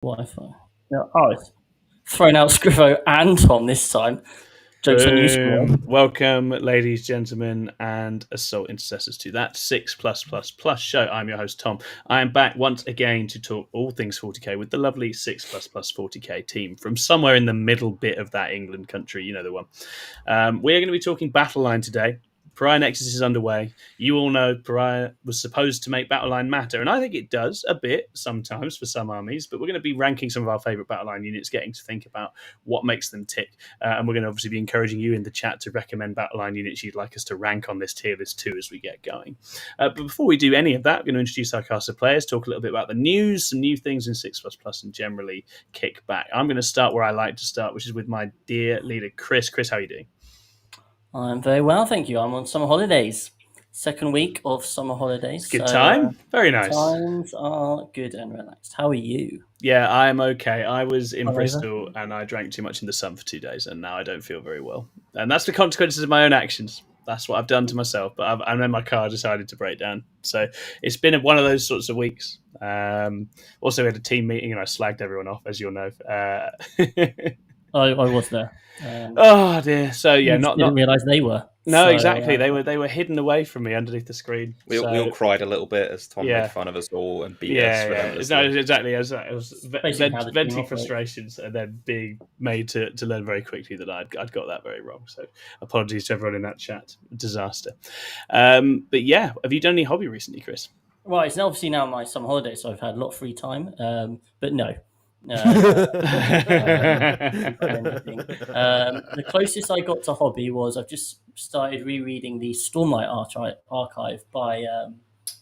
Wi-Fi. Yeah. Oh, it's thrown out Scrivo and Tom this time. Jokes on you, Scrivo. Welcome, ladies, gentlemen, and assault intercessors to that 6+++ show. I'm your host, Tom. I am back once again to talk all things 40k with the lovely 6++ 40k team from somewhere in the middle bit of that England country. You know the one. We're going to be talking Battleline today. Pariah Nexus is underway. You all know Pariah was supposed to make Battleline matter, and I think it does a bit sometimes for some armies, but we're going to be ranking some of our favourite Battleline units, getting to think about what makes them tick, and we're going to obviously be encouraging you in the chat to recommend Battleline units you'd like us to rank on this tier list too as we get going. But before we do any of that, we're going to introduce our cast of players, talk a little bit about the news, some new things in 6++, and generally kick back. I'm going to start where I like to start, which is with my dear leader, Chris. Chris, how are you doing? I'm very well, thank you. I'm on summer holidays. Second week of summer holidays. It's good time. Very nice. Times are good and relaxed. How are you? Yeah, I'm okay. I was in Bristol and I drank too much in the sun for 2 days, and now I don't feel very well. And that's the consequences of my own actions. That's what I've done to myself. But and then my car decided to break down. So it's been one of those sorts of weeks. Also, we had a team meeting and I slagged everyone off, as you'll know. I was there. Oh dear! So yeah, didn't realise they were. No, so, exactly. They were hidden away from me underneath the screen. We all cried a little bit as Tom made fun of us all and beat us. No, exactly. It was venting frustrations and then being made to learn very quickly that I'd got that very wrong. So apologies to everyone in that chat. Disaster. But yeah, have you done any hobby recently, Chris? Well, it's obviously now my summer holiday, so I've had a lot of free time. But no. The closest I got to hobby was I've just started rereading the Stormlight archive by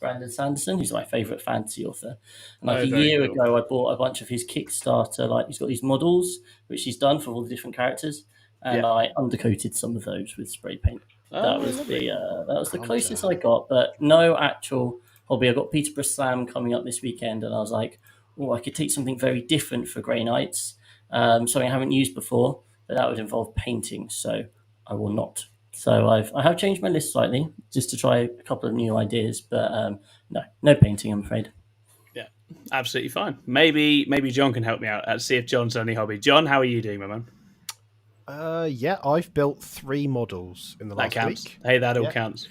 Brandon Sanderson, who's my favourite fantasy author. And a year ago, I bought a bunch of his Kickstarter. He's got these models which he's done for all the different characters, and I undercoated some of those with spray paint. That was the closest I got, but no actual hobby. I got Peterborough Slam coming up this weekend, and I was like, I could take something very different for Grey Knights, something I haven't used before, but that would involve painting, so I will not. So I have changed my list slightly just to try a couple of new ideas, but no painting, I'm afraid. Yeah, absolutely fine. Maybe John can help me out. See if John's done any hobby. John, how are you doing, my man? Yeah, I've built 3 models in the last week. Hey, that all counts.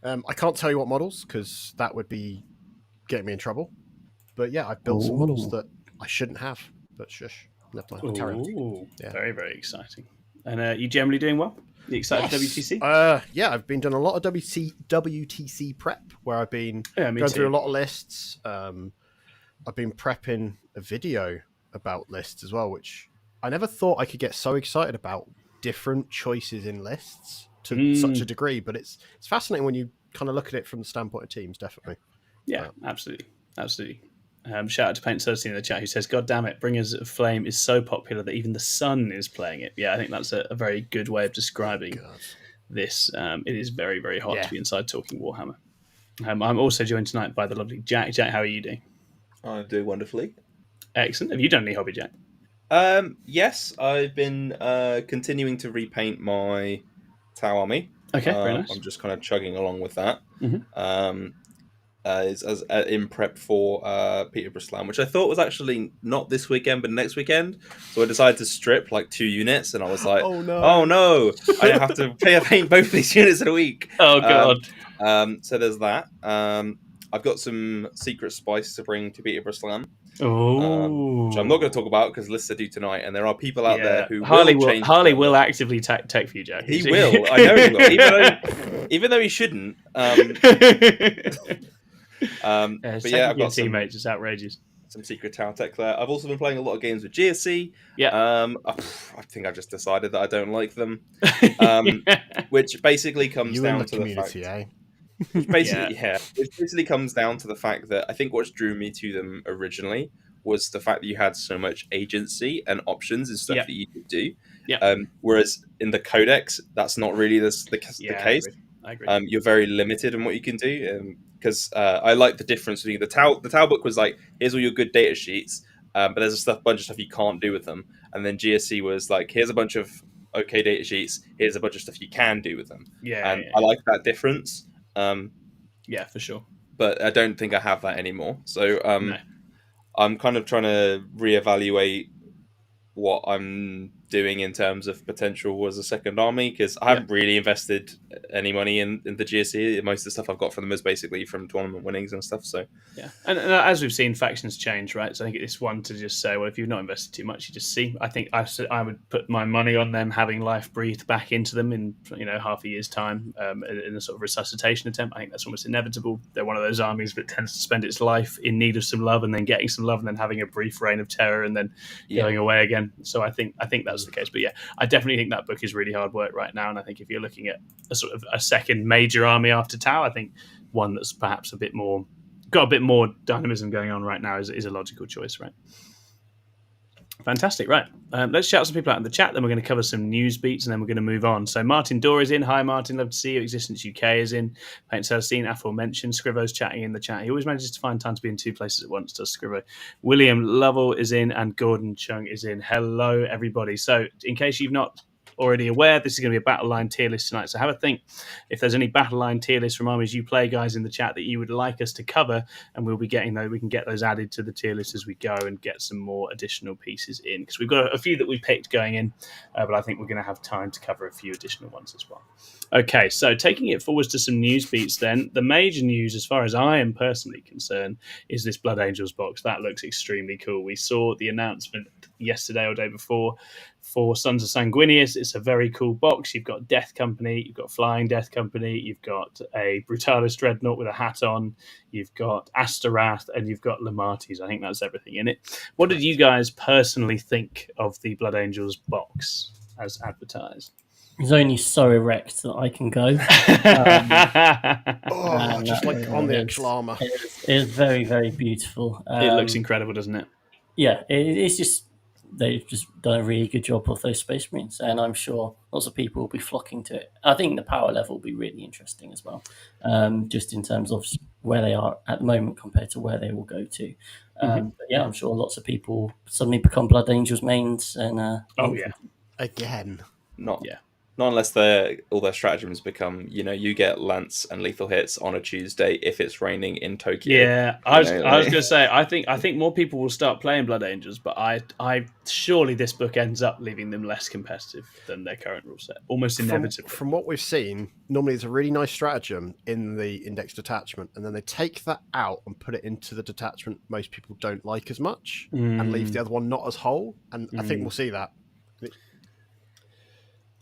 I can't tell you what models because that would be getting me in trouble. But yeah, I've built some models that I shouldn't have. But shush, never mind. Carry on. Yeah. Very, very exciting. And are you generally doing well? You excited for WTC? Yeah, I've been doing a lot of WTC prep where I've been going through a lot of lists. I've been prepping a video about lists as well, which I never thought I could get so excited about different choices in lists to such a degree. But it's fascinating when you kind of look at it from the standpoint of teams, definitely. Yeah, absolutely. Shout out to Paint Cersei in the chat who says, God damn it, Bringers of Flame is so popular that even the sun is playing it. Yeah, I think that's a very good way of describing this. It is very, very hot to be inside talking Warhammer. I'm also joined tonight by the lovely Jack. Jack, how are you doing? I'm doing wonderfully. Excellent. Have you done any hobby, Jack? Yes, I've been continuing to repaint my Tau army. Okay, very nice. I'm just kind of chugging along with that. Mm-hmm. In prep for Peterborough Slam, which I thought was actually not this weekend but next weekend. So I decided to strip like 2 units, and I was like, oh no, I have to paint both these units in a week. Oh god. So there's that. I've got some secret spice to bring to Peterborough Slam. Which I'm not going to talk about because lists are due tonight, and there are people out there who Harley will actively tech for you, Jack. He will. I know he will, even though he shouldn't. But yeah, I've got teammates. It's outrageous. Some secret tower tech there. I've also been playing a lot of games with GSC. Yeah. I think I've just decided that I don't like them. Which basically comes down to the fact. Which basically comes down to the fact that I think what drew me to them originally was the fact that you had so much agency and options and stuff that you could do. Yeah. Whereas in the Codex, that's not really the case. I agree. You're very limited in what you can do. Because I like the difference between the Tau book was like, here's all your good data sheets, but there's a bunch of stuff you can't do with them. And then GSC was like, here's a bunch of okay data sheets, here's a bunch of stuff you can do with them. I like that difference. Yeah, for sure. But I don't think I have that anymore. So I'm kind of trying to reevaluate what I'm doing in terms of potential as a second army, because I haven't really invested any money in the GSC. Most of the stuff I've got from them is basically from tournament winnings and stuff. So and as we've seen, factions change, right? So I think it's one to just say, well, if you've not invested too much, you just see. I think I would put my money on them having life breathed back into them in half a year's time, in a sort of resuscitation attempt. I think that's almost inevitable. They're one of those armies that tends to spend its life in need of some love, and then getting some love, and then having a brief reign of terror, and then going away again. So I think that's the case. But I definitely think that book is really hard work right now. And I think if you're looking at a sort of a second major army after Tau, I think one that's perhaps got a bit more dynamism going on right now is a logical choice, right? Fantastic, right. Let's shout some people out in the chat, then we're going to cover some news beats, and then we're going to move on. So Martin Dorr is in. Hi, Martin. Love to see you. Existence UK is in. Paint Celestine, aforementioned. Scrivo's chatting in the chat. He always manages to find time to be in two places at once, does Scrivo. William Lovell is in, and Gordon Chung is in. Hello, everybody. So in case you've not already aware, this is going to be a Battleline tier list tonight, so have a think if there's any Battleline tier lists from armies you play, guys, in the chat that you would like us to cover, and we'll be getting those. We can get those added to the tier list as we go and get some more additional pieces in, because we've got a few that we picked going in, but I think we're going to have time to cover a few additional ones as well. Okay, so taking it forwards to some news beats then. The major news, as far as I am personally concerned, is this Blood Angels box. That looks extremely cool. We saw the announcement yesterday or day before for Sons of Sanguinius. It's a very cool box. You've got Death Company, you've got Flying Death Company, you've got a Brutalis Dreadnought with a hat on, you've got Astarath, and you've got Lamatis. I think that's everything in it. What did you guys personally think of the Blood Angels box as advertised? It's only so erect that I can go. Just like on the actual armour. It is very, very beautiful. It looks incredible, doesn't it? Yeah, it's just, they've just done a really good job of those Space Marines, and I'm sure lots of people will be flocking to it. I think the power level will be really interesting as well, just in terms of where they are at the moment compared to where they will go to. But yeah, I'm sure lots of people suddenly become Blood Angels mains. And again. Not unless all their stratagems become, you get lance and lethal hits on a Tuesday if it's raining in Tokyo. Yeah, I was going to say, I think more people will start playing Blood Angels, but I surely this book ends up leaving them less competitive than their current rule set, almost inevitably. From what we've seen, normally it's a really nice stratagem in the index detachment, and then they take that out and put it into the detachment most people don't like as much, and leave the other one not as whole. And I think we'll see that.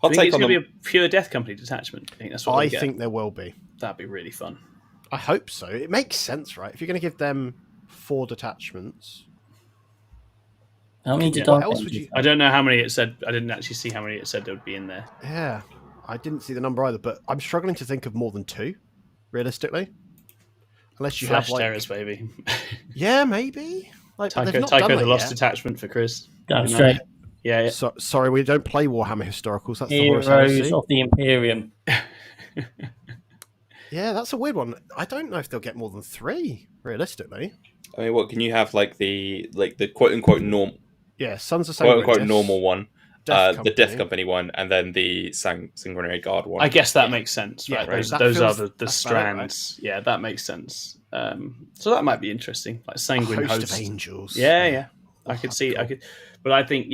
I think it's going to be a pure Death Company detachment. I think that's what I think there will be. That'd be really fun. I hope so. It makes sense, right? If you're going to give them 4 detachments. How many what else would you? I don't know how many it said. I didn't actually see how many it said there would be in there. Yeah, I didn't see the number either, but I'm struggling to think of more than 2, realistically. Unless you Flash have Terrors, baby. Yeah, maybe. Tycho the Lost Detachment for Chris. Damn straight. Yeah. Sorry, we don't play Warhammer Historicals. That's Heroes the Heroes of the Imperium. Yeah, that's a weird one. I don't know if they'll get more than 3, realistically. I mean, what can you have the quote unquote normal? Yeah, Sons of quote unquote normal one, the Death Company one, and then the Sanguinary Guard one. I guess that makes sense, right? Those are the strands. Right? Yeah, that makes sense. So that might be interesting, like Sanguine Host of Angels. Yeah. I could see. Cool. But I think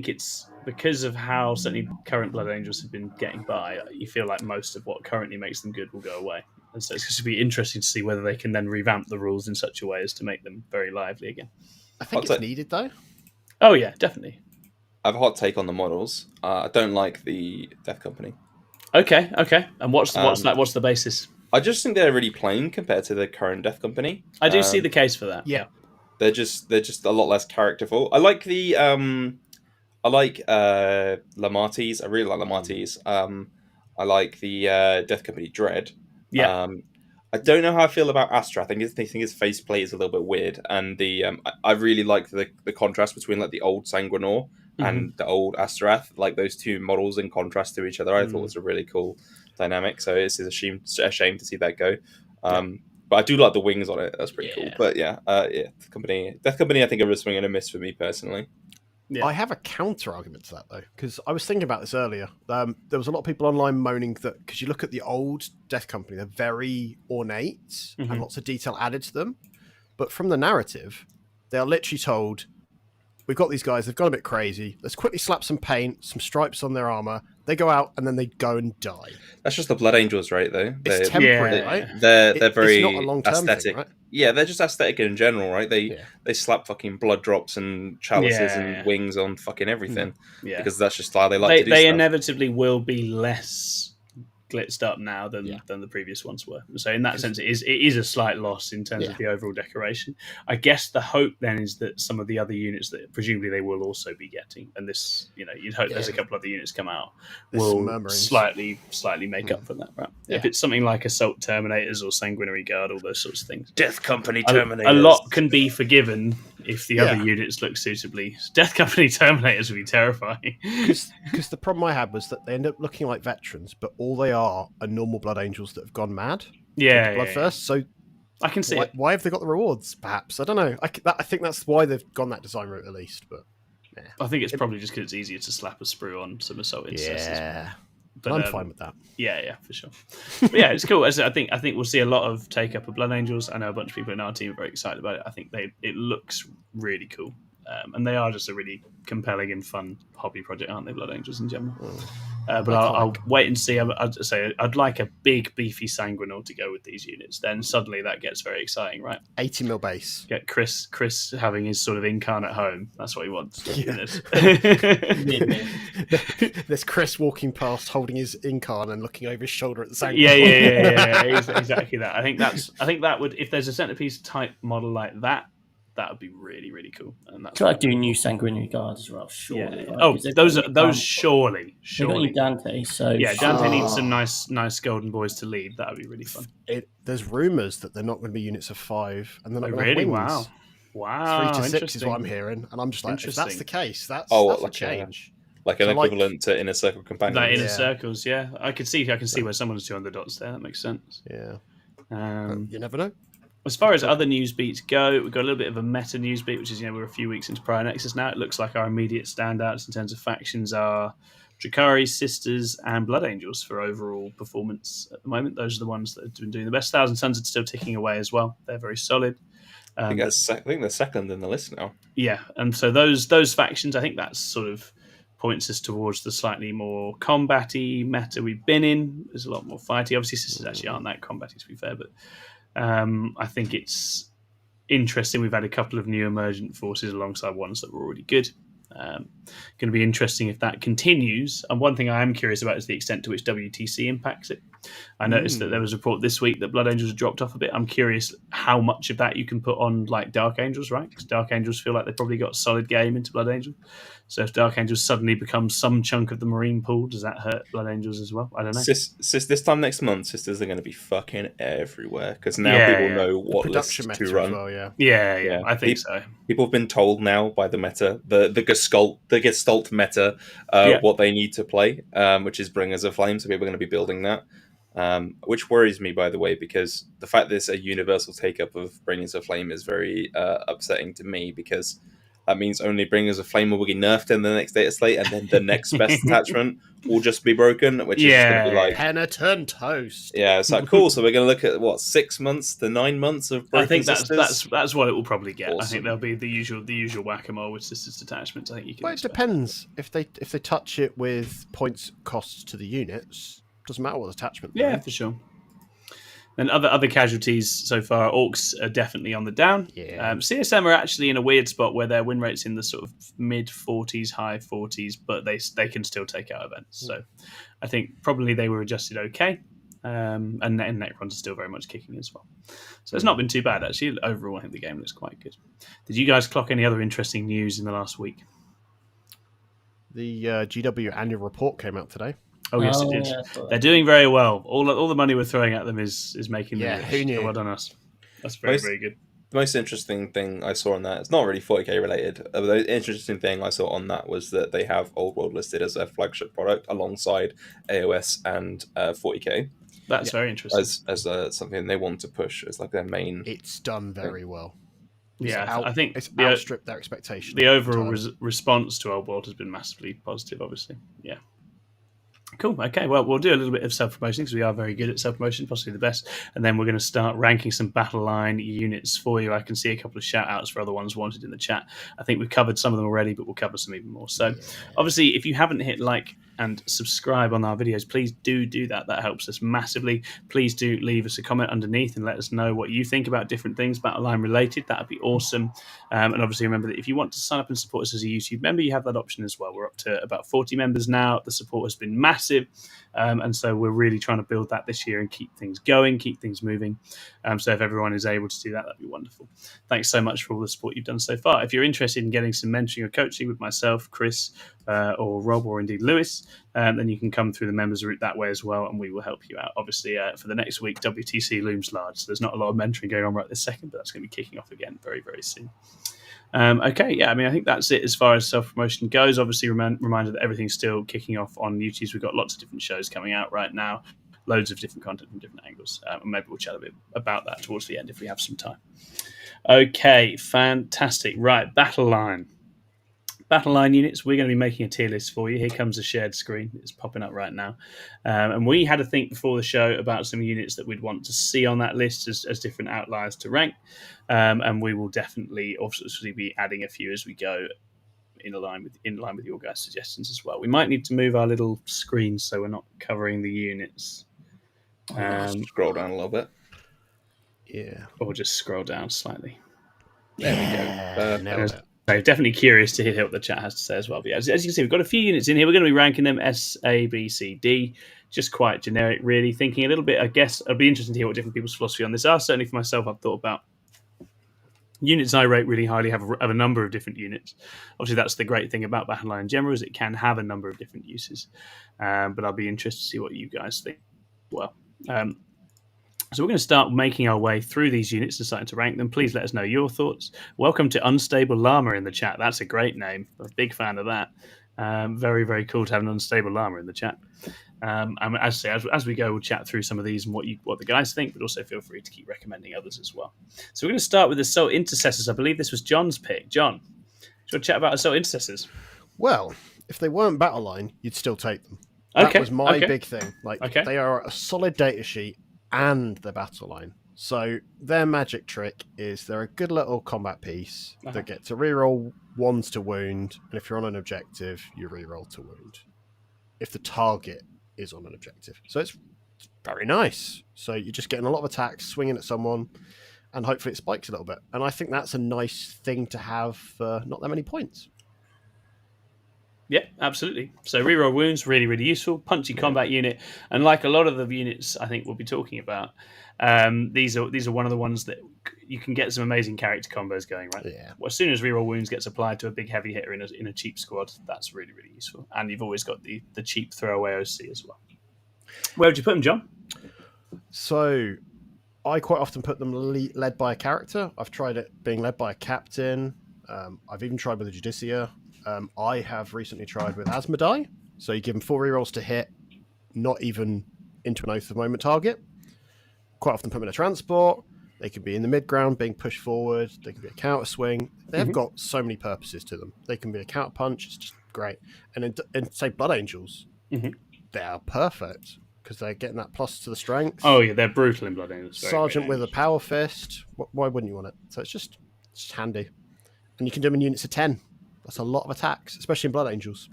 it's because of how certainly current Blood Angels have been getting by. You feel like most of what currently makes them good will go away, and so it's going to be interesting to see whether they can then revamp the rules in such a way as to make them very lively again. I think it's needed though. Oh yeah, definitely. I have a hot take on the models. I don't like the Death Company. Okay. And what's the basis? I just think they're really plain compared to the current Death Company. I do see the case for that. Yeah. They're just a lot less characterful. I like the Lamatis. I really like Lamatis. I like the Death Company Dread. Yeah. I don't know how I feel about Astra. I think his faceplate is a little bit weird, and I really like the contrast between like the old Sanguinor and the old Astarath, like those two models in contrast to each other. I thought it was a really cool dynamic. So it's a shame to see that go. But I do like the wings on it. That's pretty cool. But Death Company, I think are a swing and a miss for me personally. Yeah. I have a counter argument to that though, because I was thinking about this earlier. There was a lot of people online moaning that because you look at the old Death Company, they're very ornate and lots of detail added to them. But from the narrative, They are literally told, we've got these guys, they've gone a bit crazy. Let's quickly slap some paint, some stripes on their armor. They go out and then they go and die. That's just the Blood Angels, right? Though it's temporary, right? They're very it's not a long-term aesthetic. Thing, right? Yeah, they're just aesthetic in general, right? They slap fucking blood drops and chalices and wings on fucking everything. Yeah, because that's just how they like to do. They stuff. Inevitably will be less glitzed up now than the previous ones were. So in that sense, it is a slight loss in terms of the overall decoration. I guess the hope then is that some of the other units that presumably they will also be getting, and this, you'd hope there's a couple other units come out, will slightly make up for that, right? Yeah. If it's something like Assault Terminators or Sanguinary Guard, all those sorts of things. Death Company Terminators. A lot can be forgiven if the other units look suitably. Death Company Terminators would be terrifying. Because the problem I had was that they end up looking like veterans, but all they are normal Blood Angels that have gone mad. Bloodthirst. So I can see it. Why have they got the rewards? Perhaps I don't know. I think that's why they've gone that design route at least. But I think it's probably just because it's easier to slap a sprue on some Assault Intercessors. Yeah, but I'm fine with that. Yeah, for sure. But yeah, it's cool. I think we'll see a lot of take up of Blood Angels. I know a bunch of people in our team are very excited about it. I think it looks really cool. And they are just a really compelling and fun hobby project, aren't they, Blood Angels in general? But I'll wait and see. I'd like a big, beefy Sanguinor to go with these units. Then suddenly that gets very exciting, right? 80 mil base. Get Chris having his sort of incarnate home. That's what he wants. Yeah. There's Chris walking past, holding his incarn and looking over his shoulder at the Sanguinor. Yeah. Exactly that. I think that would, if there's a centerpiece type model like that would be really, really cool. And that's try to do new Sanguinary Guard as well, surely. Yeah. Oh, those surely. They got new Dante, so Dante needs some nice golden boys to lead. That would be really fun. There's rumours that they're not going to be units of 5, and they're not going really? to have wings. Wow. 3 to 6 is what I'm hearing, and I'm just like, if that's the case, that's a change. Like an equivalent to Inner Circle Companions. Like Inner Circles, yeah. I can see where someone's 200 dots there. That makes sense. Yeah. You never know. As far as other news beats go, we've got a little bit of a meta news beat, which is, we're a few weeks into Pariah Nexus now. It looks like our immediate standouts in terms of factions are Drukhari, Sisters, and Blood Angels for overall performance at the moment. Those are the ones that have been doing the best. Thousand Suns are still ticking away as well. They're very solid. I think they're second in the list now. Yeah, and so those factions, I think that sort of points us towards the slightly more combat-y meta we've been in. There's a lot more fighty. Obviously, Sisters actually aren't that combat-y, to be fair, but I think it's interesting. We've had a couple of new emergent forces alongside ones that were already good. Going to be interesting if that continues. And one thing I am curious about is the extent to which WTC impacts it. I noticed that there was a report this week that Blood Angels have dropped off a bit. I'm curious how much of that you can put on like Dark Angels, right? Because Dark Angels feel like they've probably got a solid game into Blood Angel. So if Dark Angels suddenly become some chunk of the Marine pool, does that hurt Blood Angels as well? I don't know. This time next month, Sisters are going to be fucking everywhere because now people know what lists to run. Well, yeah, I think so. People have been told now by the meta, the Gestalt meta, what they need to play, which is Bringers of Flame. So people are going to be building that. Which worries me, by the way, because the fact that it's a universal take-up of Bringers of Flame is very upsetting to me, because that means only Bringers of Flame will be nerfed in the next data slate, and then the next best attachment will just be broken, which is going to be like Penitent Toast. Yeah, it's like cool. So we're going to look at 6 months to 9 months of broken I think Sisters? that's what it will probably get. Awesome. I think there'll be the usual whack-a-mole with Sisters detachments. I think you can. Well, it depends if they touch it with points costs to the units. Doesn't matter what attachment. Yeah, for sure. And other casualties so far, Orks are definitely on the down. Yeah. CSM are actually in a weird spot where their win rate's in the sort of mid 40s, high 40s, but they can still take out events. So I think probably they were adjusted okay. And Necrons are still very much kicking as well. So it's not been too bad, actually. Overall, I think the game looks quite good. Did you guys clock any other interesting news in the last week? The GW annual report came out today. Oh, yes, it did. Yeah, they're doing very well. All the money we're throwing at them is making them rich. Who knew? So well done us. That's very good. The most interesting thing I saw on that, it's not really 40k related, but the interesting thing I saw on that was that they have Old World listed as their flagship product alongside AOS and 40k. That's very interesting. As something they want to push as like their main... It's done very well. I think it's outstripped their expectations. The overall response to Old World has been massively positive, obviously. Yeah. Cool. Okay. Well, we'll do a little bit of self-promotion because we are very good at self-promotion, possibly the best. And then we're going to start ranking some Battleline units for you. I can see a couple of shout-outs for other ones wanted in the chat. I think we've covered some of them already, but we'll cover some even more. So, obviously, if you haven't hit like and subscribe on our videos, please do that. That helps us massively. Please do leave us a comment underneath and let us know what you think about different things Battleline related. That would be awesome. And obviously, remember that if you want to sign up and support us as a YouTube member, you have that option as well. We're up to about 40 members now. The support has been massive. And so we're really trying to build that this year and keep things going, keep things moving. So if everyone is able to do that, that'd be wonderful. Thanks so much for all the support you've done so far. If you're interested in getting some mentoring or coaching with myself, Chris, or Rob, or indeed Lewis, then you can come through the members route that way as well, and we will help you out. Obviously, for the next week, WTC looms large, so there's not a lot of mentoring going on right this second, but that's going to be kicking off again very, very soon. Okay, yeah, I mean, I think that's it as far as self-promotion goes. Obviously, reminder that everything's still kicking off on YouTube. We've got lots of different shows coming out right now, loads of different content from different angles. And maybe we'll chat a bit about that towards the end if we have some time. Okay, fantastic. Right, Battleline units, we're going to be making a tier list for you. Here comes a shared screen. It's popping up right now. And we had a think before the show about some units that we'd want to see on that list as different outliers to rank. And we will definitely also be adding a few as we go in line with your guys' suggestions as well. We might need to move our little screen so we're not covering the units. Scroll down a little bit. Yeah. Or just scroll down slightly. There we go. I'm definitely curious to hear what the chat has to say as well. But as you can see, we've got a few units in here. We're going to be ranking them S, A, B, C, D. Just quite generic, really. Thinking a little bit, I guess, it'll be interesting to hear what different people's philosophy on this are. Certainly for myself, I've thought about units I rate really highly have a number of different units. Obviously, that's the great thing about Battleline in general, is it can have a number of different uses. But I'll be interested to see what you guys think as well. So we're going to start making our way through these units and starting to rank them. Please let us know your thoughts. Welcome to Unstable Llama in the chat. That's a great name. I'm a big fan of that. Very, very cool to have an Unstable Llama in the chat. And as we go, we'll chat through some of these and what the guys think, but also feel free to keep recommending others as well. So we're going to start with Assault Intercessors. I believe this was John's pick. John, do you want to chat about Assault Intercessors? Well, if they weren't Battleline, you'd still take them. Okay. That was my big thing. They are a solid data sheet and the Battleline. So their magic trick is they're a good little combat piece that get to reroll ones to wound, and if you're on an objective, you reroll to wound if the target is on an objective. So it's very nice. So you're just getting a lot of attacks, swinging at someone, and hopefully it spikes a little bit. And I think that's a nice thing to have for not that many points. Yeah, absolutely. So reroll wounds, really, really useful. Punchy combat unit, and like a lot of the units I think we'll be talking about, these are one of the ones that you can get some amazing character combos going, right? Yeah. Well, as soon as reroll wounds gets applied to a big heavy hitter in a cheap squad, that's really, really useful. And you've always got the cheap throwaway OC as well. Where would you put them, John? So I quite often put them led by a character. I've tried it being led by a captain. I've even tried with a Judicia. I have recently tried with Asmodai. So you give them 4 rerolls to hit, not even into an oath of moment target. Quite often put them in a transport. They can be in the mid-ground, being pushed forward. They can be a counter swing. They have got so many purposes to them. They can be a counter punch. It's just great. And in say, Blood Angels, they are perfect because they're getting that plus to the strength. Oh, yeah, they're brutal in Blood Angels. Sergeant with a power fist. Why wouldn't you want it? So it's just handy. And you can do them in units of 10. That's a lot of attacks, especially in Blood Angels.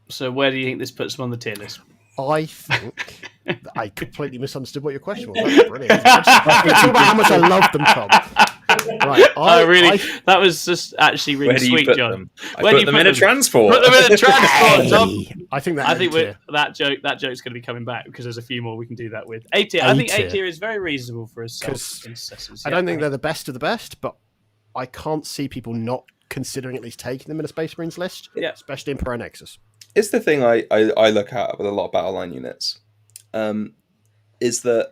So where do you think this puts them on the tier list? I think I completely misunderstood what your question was. That's brilliant. Talk about how much I love them, Tom. Right, that was just actually really sweet, John. Where do you put them in a transport? Put them in a transport, Tom. I think that joke's going to be coming back because there's a few more we can do that with. A tier. I think A tier is very reasonable for us. I don't think they're the best of the best, but I can't see people not considering at least taking them in a Space Marines list, especially in Pariah Nexus. It's the thing I look at with a lot of Battleline units, is that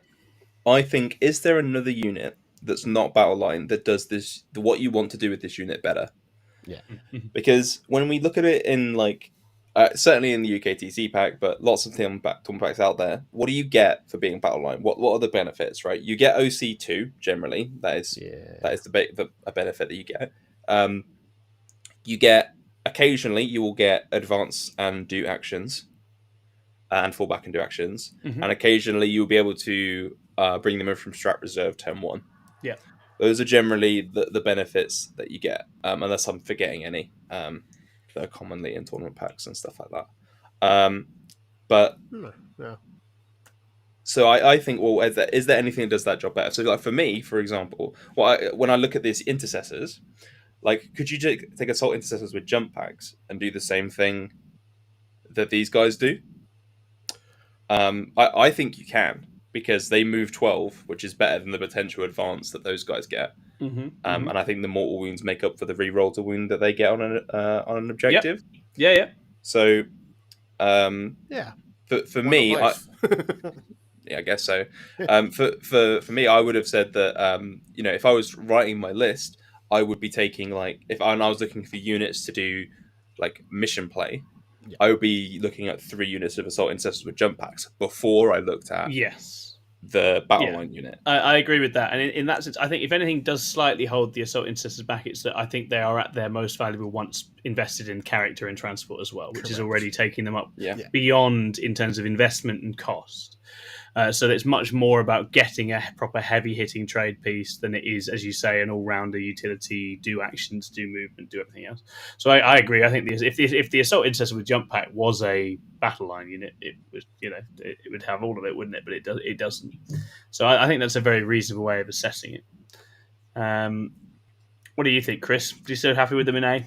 I think, is there another unit that's not Battleline that does this, what you want to do with this unit better? Yeah. Because when we look at it in certainly in the UKTC pack, but lots of Tom packs out there, what do you get for being Battleline? What are the benefits, right? You get OC2 generally. That is a benefit that you get. You get occasionally you will get advance and do actions. and fall back and do actions. And occasionally you'll be able to bring them in from strat reserve turn 1. Yeah. Those are generally the benefits that you get, unless I'm forgetting any that are commonly in tournament packs and stuff like that. But yeah. So I think, well, is there anything that does that job better? So, like for me, for example, when I look at these intercessors, like, could you take assault intercessors with jump packs and do the same thing that these guys do? I think you can, because they move 12, which is better than the potential advance that those guys get. And I think the mortal wounds make up for the reroll to wound that they get on an objective. Yep. Yeah. So, yeah. For me, yeah, I guess so. For me, I would have said that if I was writing my list, I would be taking if I was looking for units to do like mission play. Yeah. I would be looking at 3 units of assault intercessors with jump packs before I looked at the Battleline unit. I agree with that, and in that sense, I think if anything does slightly hold the assault intercessors back, it's that I think they are at their most valuable once invested in character and transport as well, which is already taking them up beyond in terms of investment and cost. So it's much more about getting a proper heavy-hitting trade piece than it is, as you say, an all-rounder utility, do actions, do movement, do everything else. So I agree. I think if the assault intercessor with jump pack was a battle line unit, it was it would have all of it, wouldn't it? But it doesn't. So I think that's a very reasonable way of assessing it. What do you think, Chris? Do you still happy with them in A?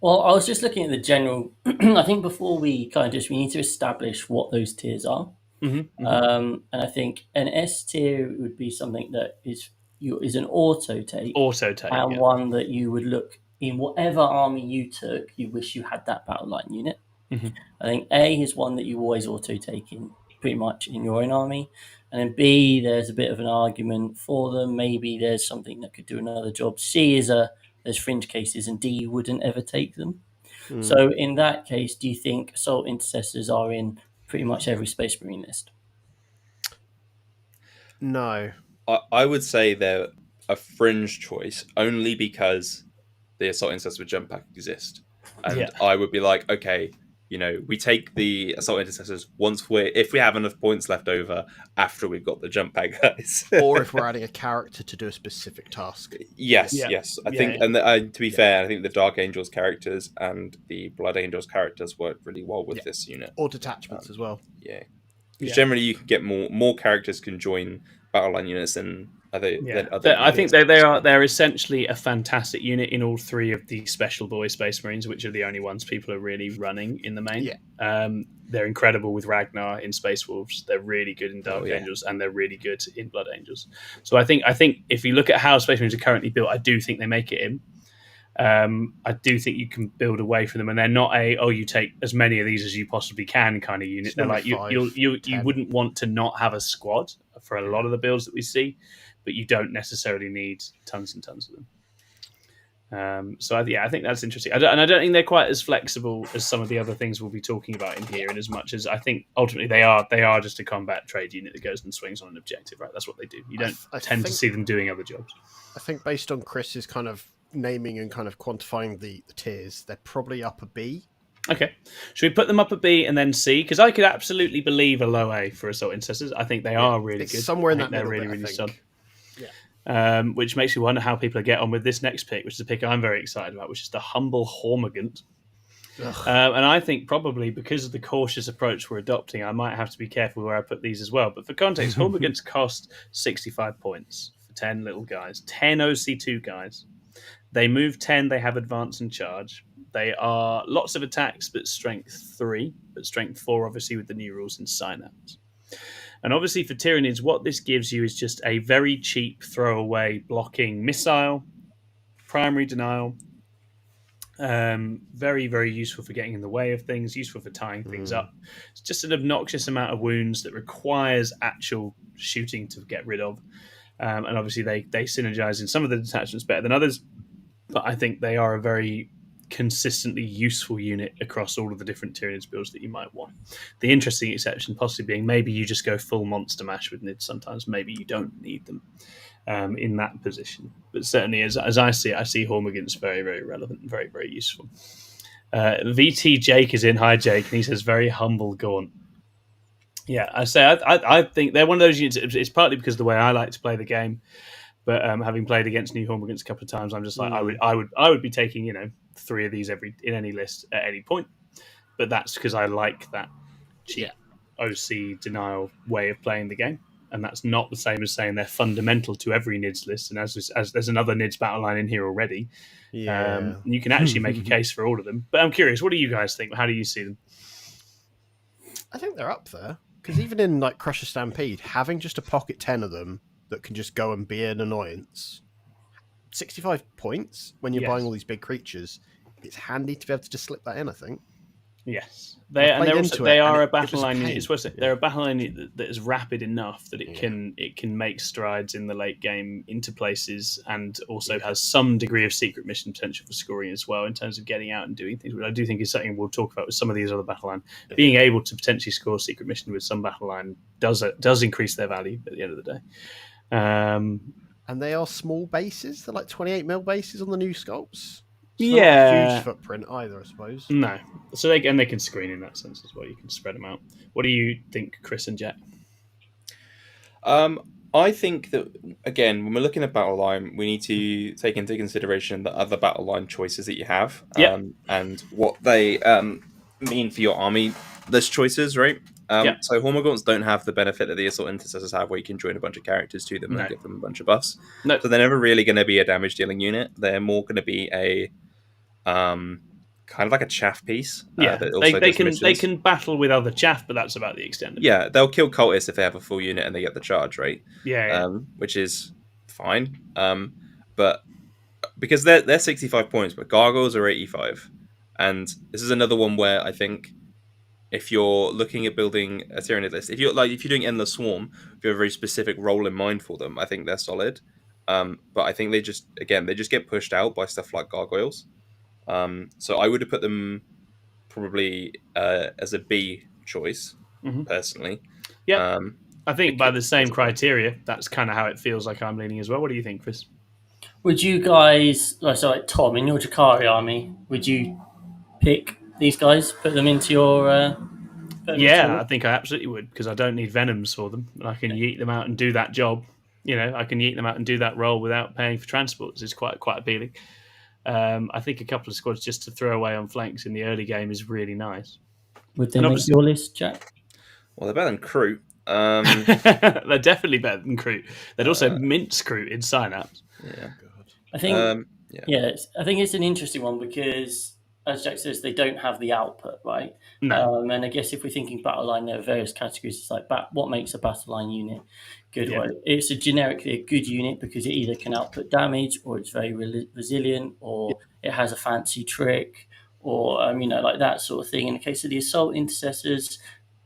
Well, I was just looking at the general. I think before we we need to establish what those tiers are. And I think an S tier would be something that is an auto take, and one that you would look in whatever army you took. You wish you had that battle line unit. I think A is one that you always auto take in pretty much in your own army, and then B, there's a bit of an argument for them. Maybe there's something that could do another job. C is there's fringe cases, and D, you wouldn't ever take them. So in that case, do you think assault intercessors are in pretty much every Space Marine list? No. I would say they're a fringe choice only because the assault intercessor with jump pack exist. And I would be like, okay, we take the assault intercessors if we have enough points left over after we've got the jump pack guys, or if we're adding a character to do a specific task. Yes. I think, and to be fair, I think the Dark Angels characters and the Blood Angels characters work really well with this unit, or detachments as well. Yeah, because generally you can get more characters can join battle line units than other. I think they're essentially a fantastic unit in all 3 of the Special Boy Space Marines, which are the only ones people are really running in the main. They're incredible with Ragnar in Space Wolves. They're really good in Dark Angels, and they're really good in Blood Angels. So I think if you look at how Space Marines are currently built, I do think they make it in. I do think you can build away from them, and they're not you take as many of these as you possibly can kind of unit. They're like you wouldn't want to not have a squad for a lot of the builds that we see, but you don't necessarily need tons and tons of them. So I think that's interesting. I don't think they're quite as flexible as some of the other things we'll be talking about in here, in as much as I think ultimately they are just a combat trade unit that goes and swings on an objective, right? That's what they do. You don't tend to see them doing other jobs. I think based on Chris's kind of naming and kind of quantifying the tiers, they're probably up a B. Okay. Should we put them up a B and then C? Because I could absolutely believe a low A for assault intercessors. I think they are really good. Somewhere in that middle. They're really solid. Which makes me wonder how people get on with this next pick, which is a pick I'm very excited about, which is the Humble Hormigant. And I think probably because of the cautious approach we're adopting, I might have to be careful where I put these as well. But for context, Hormigants cost 65 points for 10 little guys, 10 OC2 guys. They move 10, they have advance and charge. They are lots of attacks, but strength 3, but strength 4, obviously, with the new rules in Synapse. And obviously for Tyranids, what this gives you is just a very cheap throwaway blocking missile, primary denial, very, very useful for getting in the way of things, useful for tying things up. It's just an obnoxious amount of wounds that requires actual shooting to get rid of. And obviously they synergize in some of the detachments better than others, but I think they are a very consistently useful unit across all of the different Tyranids builds that you might want. The interesting exception possibly being maybe you just go full monster mash with Nids sometimes. Maybe you don't need them in that position. But certainly as I see it, I see Hormigants very, very relevant and very, very useful. VT Jake is in. Hi, Jake. And he says, very humble gaunt. Yeah, I think they're one of those units. It's partly because of the way I like to play the game. But having played against New Hormagaunts a couple of times, I'm just like, I would be taking 3 of these in any list at any point. But that's because I like that cheap OC denial way of playing the game, and that's not the same as saying they're fundamental to every NIDS list. And as there's another NIDS battle line in here already, you can actually make a case for all of them. But I'm curious, what do you guys think? How do you see them? I think they're up there because even in like Crusher Stampede, having just a pocket 10 of them that can just go and be an annoyance. 65 points when you're buying all these big creatures. It's handy to be able to just slip that in, I think. Yes. They are a battle line unit. They're a battle line unit that is rapid enough that it can make strides in the late game into places, and also has some degree of secret mission potential for scoring as well in terms of getting out and doing things, which I do think is something we'll talk about with some of these other battle line. Being able to potentially score secret mission with some battle line does increase their value at the end of the day. And they are small bases. They're like 28 mil bases on the new sculpts. It's not a huge footprint either, I suppose. No, so they can screen in that sense as well. You can spread them out. What do you think, Chris and Jack? I think that again, when we're looking at battle line, we need to take into consideration the other battle line choices that you have, and what they mean for your army list choices, right? So Hormagaunts don't have the benefit that the Assault Intercessors have, where you can join a bunch of characters to them and give them a bunch of buffs. So they're never really going to be a damage dealing unit. They're more going to be a kind of like a chaff piece. They can battle with other chaff, but that's about the extent of it. They'll kill cultists if they have a full unit and they get the charge, right? Which is fine. But because they're 65 points, but gargoyles are 85, and this is another one where I think if you're looking at building a Tyranid list, if you're doing Endless Swarm, if you have a very specific role in mind for them, I think they're solid. But I think they just get pushed out by stuff like gargoyles. So I would have put them probably as a B choice, personally. Yeah, I think by the same criteria, that's kind of how it feels like I'm leaning as well. What do you think, Chris? Would you guys, Tom, in your Drukhari army, would you pick these guys, put them into your... I think I absolutely would, because I don't need venoms for them. I can yeet them out and do that job. I can yeet them out and do that role without paying for transports. It's quite appealing. I think a couple of squads just to throw away on flanks in the early game is really nice. Would they make your list, Jack? Well, they're better than Kroot. They're definitely better than Kroot. They'd also mince Kroot in Synapse. Yeah. I think I think it's an interesting one because, as Jack says, they don't have the output, right? No. And I guess if we're thinking battle line, there are various categories. It's like what makes a battle line unit good? Yeah. Well, it's generically a good unit because it either can output damage, or it's very resilient, or it has a fancy trick, or like that sort of thing. In the case of the Assault Intercessors,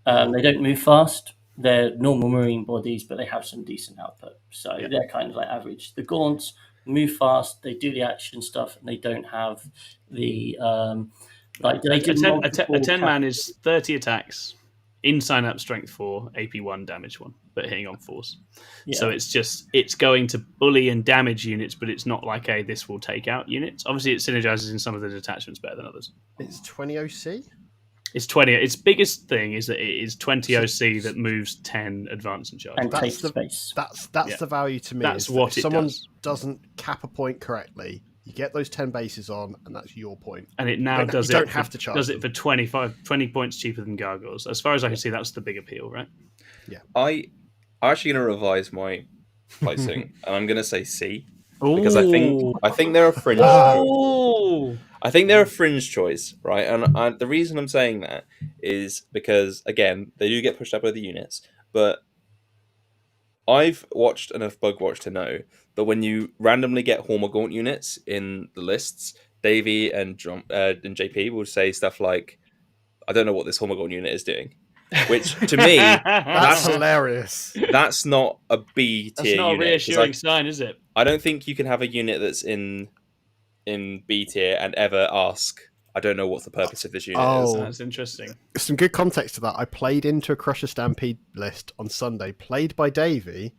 they don't move fast. They're normal marine bodies, but they have some decent output. So they're kind of like average. The Gaunts move fast, they do the action stuff, and they don't have the a 10 man is 30 attacks in Synapse Strength 4, AP 1, Damage 1, but hitting on force. So it's going to bully and damage units, but it's not like this will take out units. Obviously, it synergizes in some of the detachments better than others. It's 20 OC. It's 20. Its biggest thing is that it is 20 OC that moves 10 advance and charge. And takes space. That's the value to me. That's what if someone doesn't cap a point correctly, you get those 10 bases on, and that's your point. And it now does it. You don't have to charge. Does it for 20 points cheaper than gargoyles. As far as I can see, that's the big appeal, right? Yeah. I'm actually going to revise my placing, and I'm going to say C because I think they're a fringe. I think they're a fringe choice, right? And the reason I'm saying that is because, again, they do get pushed up by the units, but I've watched enough Bug Watch to know that when you randomly get Hormagaunt units in the lists, Davey and JP will say stuff like, I don't know what this Hormagaunt unit is doing. Which, to me, that's hilarious. That's not a B tier unit. That's not a reassuring sign, is it? I don't think you can have a unit that's in B tier and ever ask, I don't know what the purpose of this unit is. That's interesting. Some good context to that. I played into a Crusher Stampede list on Sunday, played by Davey,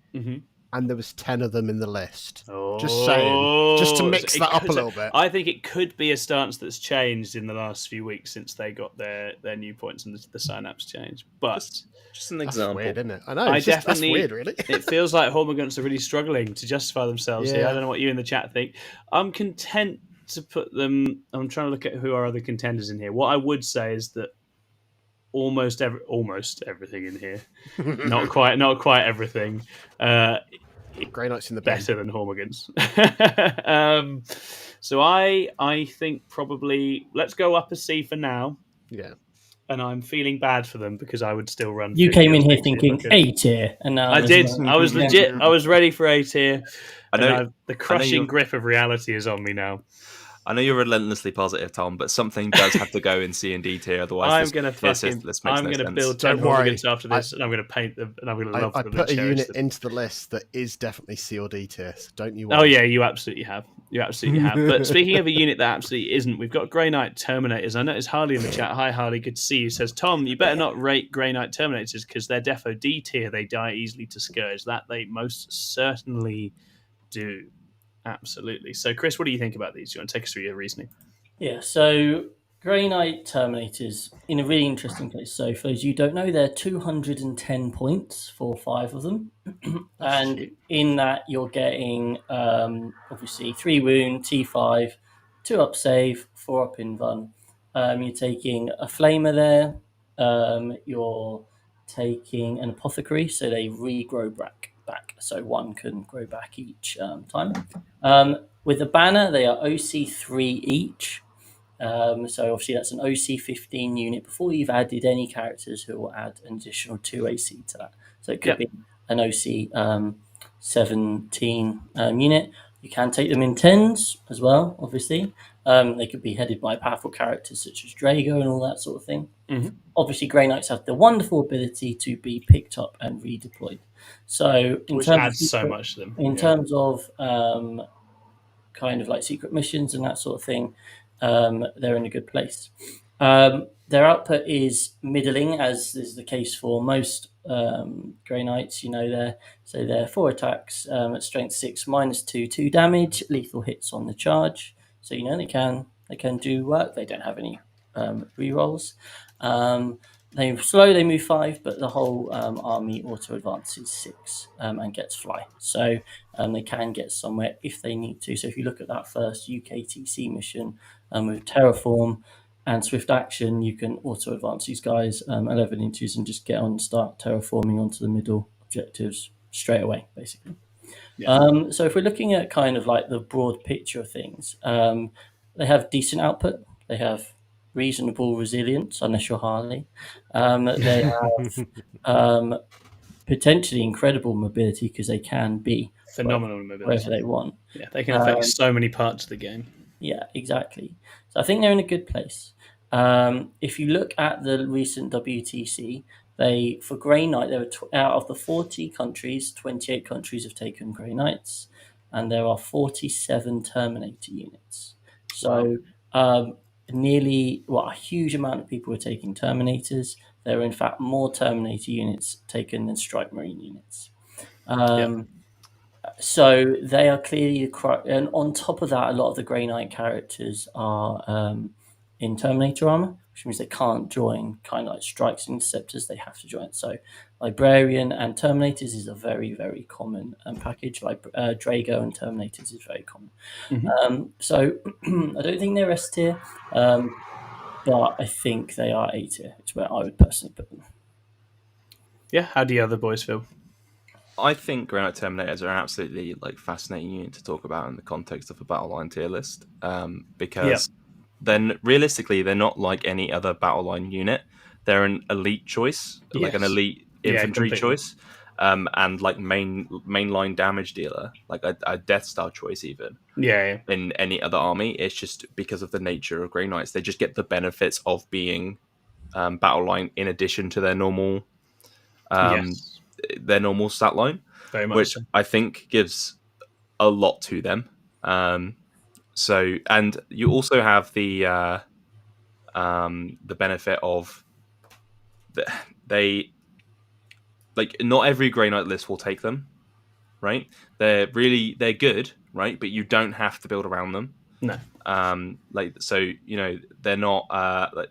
and there was 10 of them in the list. Just saying, just to mix that up a little bit. I think it could be a stance that's changed in the last few weeks since they got their new points and the synapse change. But just an example. That's weird, isn't it? I know. That's weird, really. It feels like Hormagaunts are really struggling to justify themselves here. I don't know what you in the chat think. I'm content to put them. I'm trying to look at who are other contenders in here. What I would say is that almost everything in here, not quite everything. Grey Knights in the better than Hormagaunts. So I think probably let's go up a C for now. Yeah. And I'm feeling bad for them because I would still run. You came in here thinking A tier, and now I did. I was legit. I was ready for A tier. I know the crushing grip of reality is on me now. I know you're relentlessly positive, Tom, but something does have to go in C and D tier. Otherwise, I'm going to build 10 Hormagaunts after this, and I'm going to paint them, and I'm going to love them. I put a unit into the list that is definitely C or D tier, so don't you worry. Oh, yeah, you absolutely have. But speaking of a unit that absolutely isn't, we've got Grey Knight Terminators. I noticed Harley in the chat. Hi, Harley. Good to see you. Says, Tom, you better not rate Grey Knight Terminators because they're defo D tier. They die easily to Scourge. That they most certainly do. Absolutely. So, Chris, what do you think about these? Do you want to take us through your reasoning? Yeah, so Grey Knight Terminators in a really interesting place. So, for those you don't know, they're 210 points for 5 of them. And in that, you're getting obviously 3 wound, T5, 2 up save, 4 up invuln. You're taking a flamer there. You're taking an apothecary, so they regrow back. So 1 can grow back each time. With the banner, they are OC3 each. So obviously that's an OC 15 unit before you've added any characters who will add an additional 2 AC to that. So it could be an OC 17 unit. You can take them in 10s as well, obviously. They could be headed by powerful characters such as Drago and all that sort of thing. Mm-hmm. Obviously, Grey Knights have the wonderful ability to be picked up and redeployed. So, which adds so much to them. In terms of kind of like secret missions and that sort of thing, they're in a good place. Their output is middling, as is the case for most Grey Knights. They're 4 attacks at strength 6, -2, 2 damage, lethal hits on the charge. So they can do work. They don't have any rerolls. They're slow, they move 5, but the whole army auto advances 6 and gets fly. So they can get somewhere if they need to. So if you look at that first UKTC mission with Terraform and Swift Action, you can auto advance these guys 11 inches and just get on and start terraforming onto the middle objectives straight away, basically. Yeah. So if we're looking at kind of like the broad picture of things, they have decent output. They have reasonable resilience, unless you're Harley. They have potentially incredible mobility because they can be phenomenal mobility wherever they want. Yeah, they can affect so many parts of the game. Yeah, exactly. So I think they're in a good place. If you look at the recent WTC, for Grey Knight, there are out of the 40 countries, 28 countries have taken Grey Knights, and there are 47 Terminator units. So a huge amount of people are taking Terminators. There are in fact more Terminator units taken than Strike Marine units. So they are clearly, and on top of that, a lot of the Grey Knight characters are in Terminator armor, which means they can't join kind of like Strikes and Interceptors. They have to join. So Librarian and Terminators is a very, very common package. Like Drago and Terminators is very common. Mm-hmm. So I don't think they're S tier, but I think they are A tier. It's where I would personally put them. Yeah, how do the other boys feel? I think Grey Knight Terminators are an absolutely fascinating unit to talk about in the context of a Battleline tier list, because then realistically they're not like any other Battleline unit. They're an elite choice, like an elite infantry choice, and like mainline damage dealer, like a Death Star choice even. In any other army, it's just because of the nature of Grey Knights, they just get the benefits of being Battleline in addition to their normal. Their normal stat line, which I think gives a lot to them. So, and you also have the benefit of they not every Grey Knight list will take them, right? They're good, right? But you don't have to build around them. No. They're not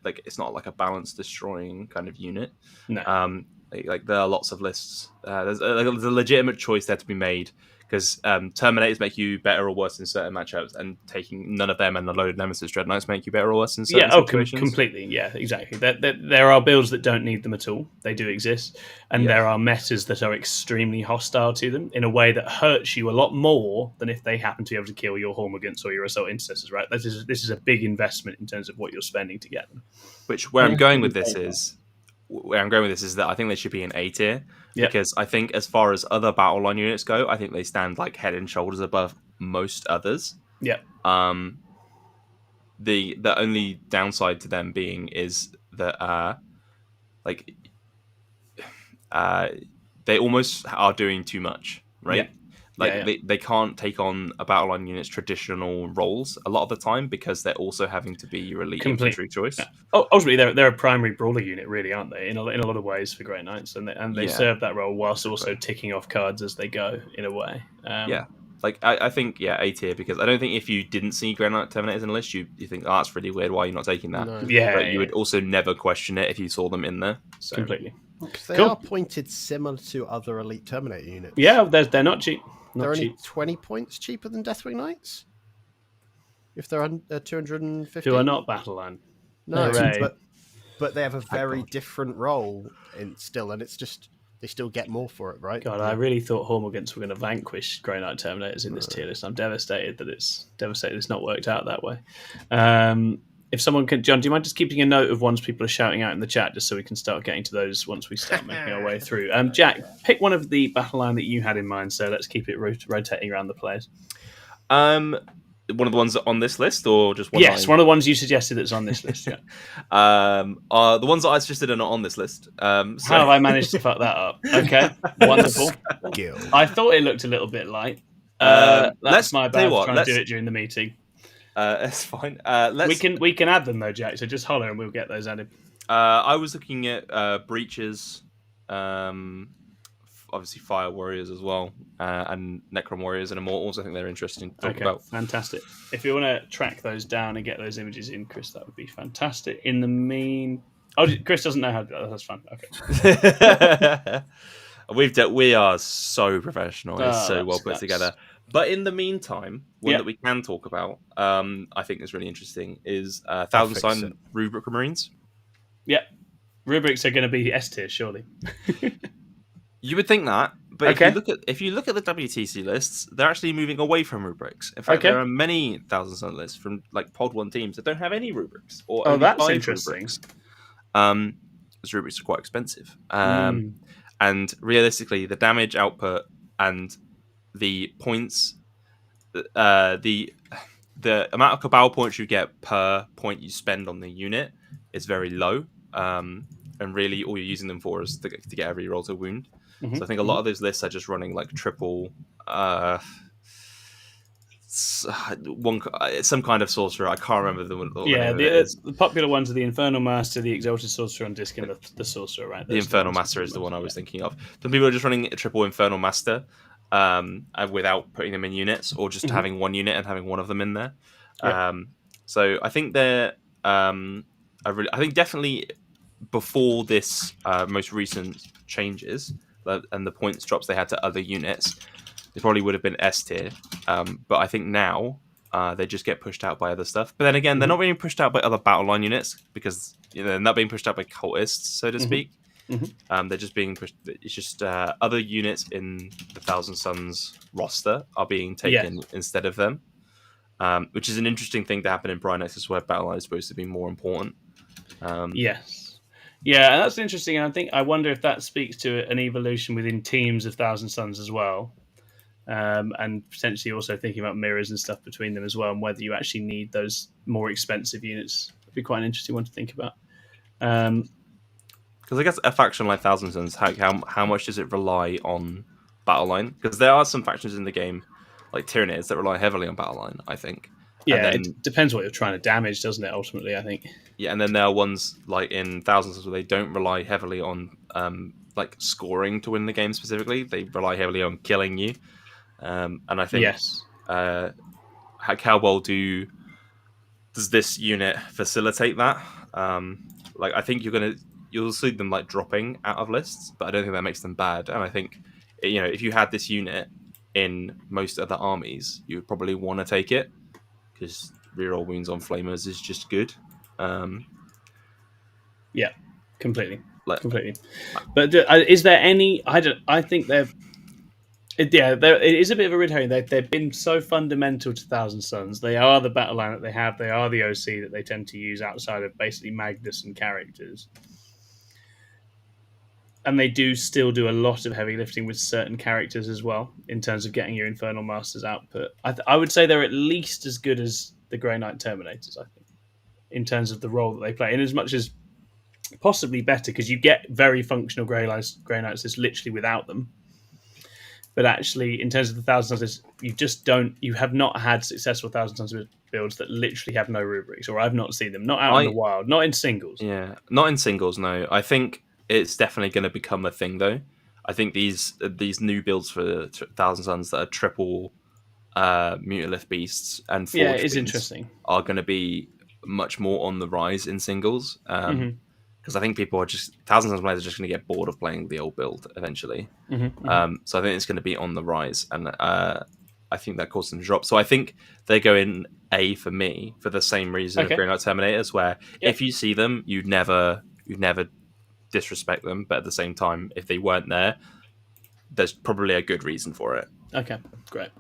like it's not like a balance destroying kind of unit. No. Like there are lots of lists. There's a legitimate choice there to be made, because Terminators make you better or worse in certain matchups, and taking none of them and the loaded Nemesis Dreadnoughts make you better or worse in certain situations. Completely. Yeah, exactly. There are builds that don't need them at all. They do exist. And there are metas that are extremely hostile to them in a way that hurts you a lot more than if they happen to be able to kill your Hormagaunts or your Assault Intercessors, right? This is a big investment in terms of what you're spending to get them. Where I'm going with this is that I think they should be in A tier. Because I think as far as other Battleline units go, I think they stand like head and shoulders above most others. Yeah. The only downside to them being is that they almost are doing too much, right? They can't take on a Battleline unit's traditional roles a lot of the time, because they're also having to be your elite infantry choice. Yeah. Ultimately, they're a primary brawler unit, really, aren't they? In a lot of ways for Grey Knights, and they serve that role whilst also ticking off cards as they go, in a way. I think A tier, because I don't think if you didn't see Grey Knight Terminators in the list, you think, oh, that's really weird. Why are you not taking that? No. But you would also never question it if you saw them in there. So. Completely. Because they are pointed similar to other elite Terminator units. Yeah, they're not cheap. They're only 20 points cheaper than Deathwing Knights? If they're 250? Who are not Battleline. No, but they have a very different role still, and it's just, they still get more for it, right? God, I really thought Hormagaunts were going to vanquish Grey Knight Terminators in this tier list. I'm devastated that it's not worked out that way. If someone can, John, do you mind just keeping a note of ones people are shouting out in the chat, just so we can start getting to those once we start making our way through? Jack, pick one of the battle line that you had in mind, so let's keep it rotating around the players. One of the ones on this list, or just one? Yes, one of the ones you suggested that's on this list. Yeah. The ones that I suggested are not on this list. How have I managed to fuck that up? Okay, wonderful. I thought it looked a little bit light. That's my bad. Trying to do it during the meeting. That's fine. We can add them though, Jack. So just holler and we'll get those added. I was looking at breaches, obviously fire warriors as well, and necron warriors and immortals. I think they're interesting to talk about. Fantastic. If you want to track those down and get those images in, Chris, that would be fantastic. In the Chris doesn't know how to do that. That's fine. Okay. We are so professional. It's so well put together. But in the meantime, one that we can talk about, I think is really interesting, is 1,000 Sign Rubric Marines. Yeah. Rubrics are going to be S tier, surely. You would think that, but if you look at the WTC lists, they're actually moving away from rubrics. In fact, there are many 1,000 Sun lists from like Pod 1 teams that don't have any rubrics. Or that's interesting. Because rubrics are quite expensive. And realistically, the damage output and the points, the amount of Cabal points you get per point you spend on the unit is very low. And really, all you're using them for is to get every roll to wound. Mm-hmm. So I think a lot of those lists are just running like triple, some kind of sorcerer. I can't remember the popular ones are the Infernal Master, the Exalted Sorcerer on disc, and the Sorcerer, right? The Infernal Master is the one I was thinking of. Some people are just running a triple Infernal Master without putting them in units, or just having one unit and having one of them in there. Yeah. So I think they're, I think definitely before this most recent changes and the points drops they had to other units, they probably would have been S tier. But I think now they just get pushed out by other stuff. But then again, they're not being pushed out by other battle line units, because they're not being pushed out by cultists, so to speak. They're just being pushed. It's just other units in the 1,000 Suns roster are being taken instead of them, which is an interesting thing to happen in Pariah Nexus, where battle line is supposed to be more important. Yeah, that's interesting. And I wonder if that speaks to an evolution within teams of 1,000 Suns as well. And potentially also thinking about mirrors and stuff between them as well, and whether you actually need those more expensive units. It'd be quite an interesting one to think about. Because I guess a faction like 1,000 Suns, how much does it rely on Battleline? Because there are some factions in the game, like Tyranids, that rely heavily on Battleline, I think. Yeah, it depends what you're trying to damage, doesn't it, ultimately, I think. Yeah, and then there are ones like in 1,000 Suns where they don't rely heavily on like scoring to win the game specifically. They rely heavily on killing you. and I think how well does this unit facilitate that? Like, I think you'll see them like dropping out of lists, but I don't think that makes them bad. And I think, if you had this unit in most other armies, you would probably want to take it because reroll wounds on flamers is just good. Yeah, completely. But is there any? I think they've. It is a bit of a red herring. They've been so fundamental to Thousand Suns. They are the battle line that they have. They are the OC that they tend to use outside of basically Magnus and characters. And they still do a lot of heavy lifting with certain characters as well in terms of getting your Infernal Masters output. I would say they're at least as good as the Grey Knight Terminators, I think, in terms of the role that they play. In as much as possibly better, because you get very functional Grey Knights just literally without them. But actually, in terms of the Thousand Suns, you have not had successful Thousand Suns builds that literally have no rubrics, or I've not seen them. Not out in the wild, not in singles. Yeah, not in singles, no. I think it's definitely going to become a thing, though. I think these new builds for Thousand Suns that are triple Mutalith Beasts and Forge it is interesting. Are going to be much more on the rise in singles. Because I think people are Thousand Suns players are just going to get bored of playing the old build eventually. So I think it's going to be on the rise, and I think that caused them to drop. So I think they go in A for me for the same reason of Grey Knight Terminators, where if you see them, you'd never disrespect them, but at the same time, if they weren't there, there's probably a good reason for it. Okay, great.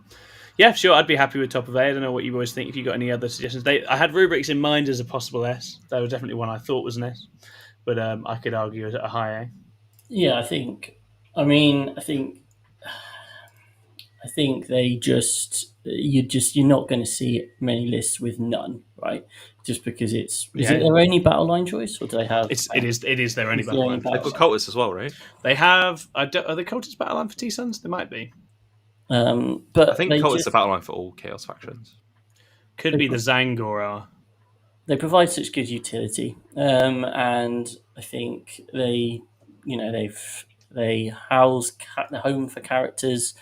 Yeah, sure, I'd be happy with top of A. I don't know what you always think. If you got any other suggestions, I had rubrics in mind as a possible S. They were definitely one I thought was an S. But I could argue at a high A. Yeah, I think they you're not going to see many lists with none, right? Just because is it their only battle line choice, or do they have? It is their only battle line. They've got cultists as well, right? They have. Are the cultists battle line for T-Suns? They might be. But I think cultists are battle line for all Chaos factions. Could be the Zangor. They provide such good utility, and I think they house the home for characters.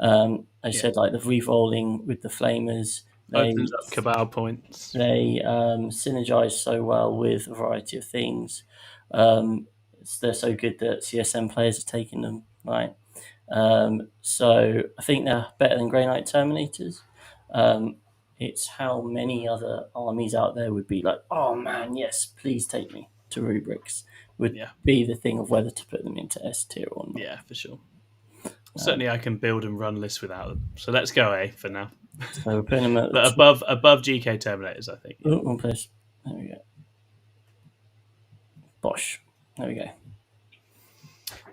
I said like the re-rolling with the flamers. Opens up Cabal points. They synergize so well with a variety of things. They're so good that CSM players are taking them, right? So I think they're better than Grey Knight Terminators. It's how many other armies out there would be like, oh man, yes, please take me to rubrics. Would be the thing of whether to put them into S tier or not. Yeah, for sure. Certainly, I can build and run lists without them. So let's go A for now. So we're putting them at above GK Terminators, I think. Oh, one place. There we go. Bosh. There we go.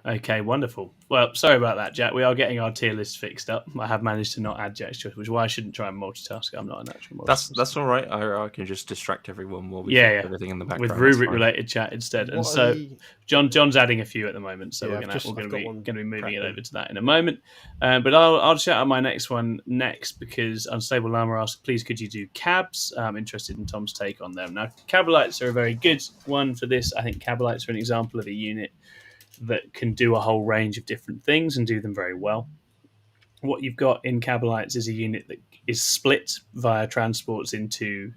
Okay, wonderful. Well, sorry about that, Jack. We are getting our tier list fixed up. I have managed to not add Jack's choice, which is why I shouldn't try and multitask. I'm not a natural multitasker. That's all right. I can just distract everyone while we put everything in the background. With rubric-related chat instead. And so John's adding a few at the moment, so we're going to be moving it over to that in a moment. But I'll shout out my next one next, because Unstable Llama asked, please could you do cabs? I'm interested in Tom's take on them. Now, kabalites are a very good one for this. I think kabalites are an example of a unit that can do a whole range of different things and do them very well. What you've got in Kabalites is a unit that is split via transports into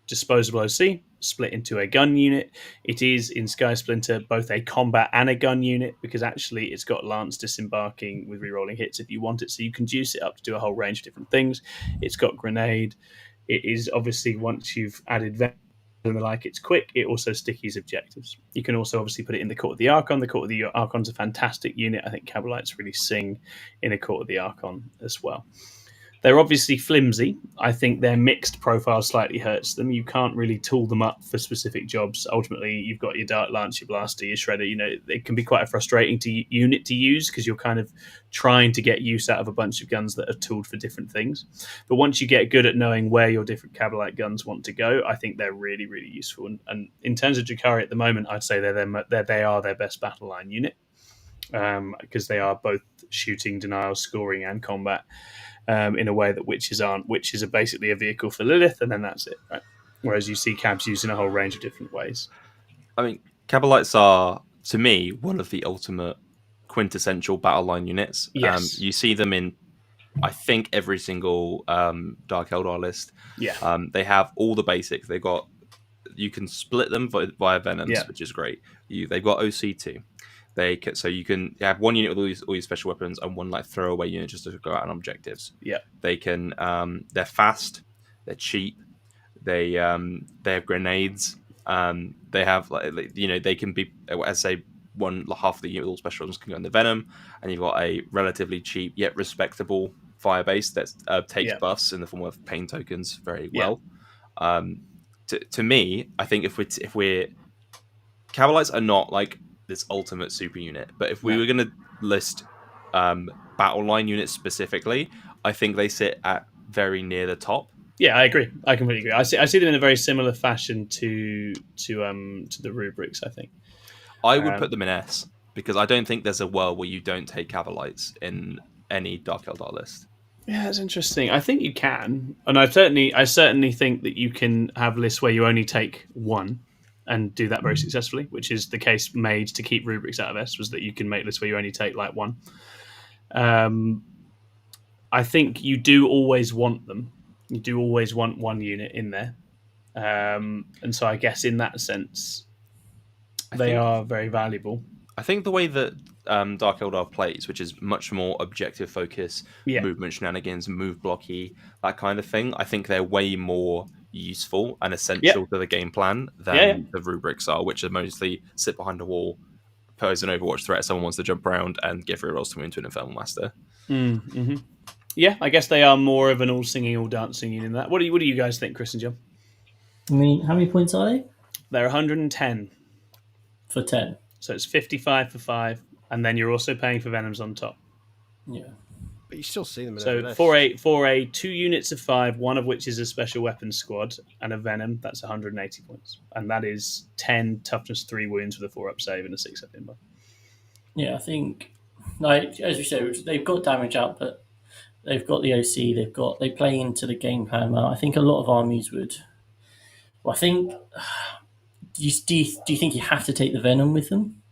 disposable OC, split into a gun unit. It is in Sky Splinter both a combat and a gun unit, because actually it's got lance disembarking with rerolling hits if you want it, so you can juice it up to do a whole range of different things. It's got grenade. It is obviously, once you've added and the like, it's quick. It also stickies objectives. You can also obviously put it in the Court of the Archon. The Court of the Archon's a fantastic unit. I think Kabalites really sing in a Court of the Archon as well. They're obviously flimsy. I think their mixed profile slightly hurts them. You can't really tool them up for specific jobs. Ultimately, you've got your Dart Lance, your Blaster, your Shredder. You know, it can be quite a frustrating unit to use, because you're kind of trying to get use out of a bunch of guns that are tooled for different things. But once you get good at knowing where your different Kabalite guns want to go, I think they're really, really useful. And in terms of Drukhari at the moment, I'd say they are their best battle line unit, because they are both shooting, denial, scoring, and combat. In a way that witches aren't. Witches are basically a vehicle for Lilith, and then that's it, right? Whereas you see cabs used in a whole range of different ways. I mean, Kabalites are, to me, one of the ultimate quintessential battle line units. Yes. You see them in I think every single Dark Eldar list. Yeah. They have all the basics. You can split them via venoms, Yeah. which is great. They've got OC2. So you can have one unit with all these special weapons and one like throwaway unit just to go out on objectives. Yeah. They can. They're fast. They're cheap. They have grenades. They have they can be, as I say, half of the unit with all special weapons can go in the venom, and you've got a relatively cheap yet respectable fire base that takes buffs in the form of pain tokens very well. To me, I think if we're Kabalites are not like this ultimate super unit, but if we were going to list Battleline units specifically, I think they sit at very near the top. Yeah, I agree. I completely agree. I see them in a very similar fashion to the rubrics. I think I would put them in S because I don't think there's a world where you don't take Kabalites in any Dark Eldar list. Yeah, that's interesting. I think you can, and I certainly think that you can have lists where you only take one and do that very successfully, which is the case made to keep rubrics out of S. Was that you can make lists where you only take like one. I think you do always want them. You do always want one unit in there, and so I guess in that sense, they are very valuable. I think the way that Dark Eldar plays, which is much more objective focus, movement shenanigans, move blocky, that kind of thing, I think they're way more useful and essential to the game plan than the rubrics are, which are mostly sit behind a wall, pose an Overwatch threat, someone wants to jump around, and get 3 rolls to move into an Infernal Master. Mm-hmm. Yeah, I guess they are more of an all singing, all dancing unit than that. What do you guys think, Chris and John? I mean, how many points are they? They're 110 for 10. So it's 55 for 5, and then you're also paying for venoms on top. Yeah, but you still see them. So for a 2 units of 5, one of which is a special weapons squad and a venom, that's 180 points, and that is 10 toughness 3 wounds with a 4-up save and a 6-up inbar. Yeah, I think, like as you said, they've got damage output. They've got the OC. They play into the game plan well. I think a lot of armies would. Well, I think. Do you think you have to take the venom with them?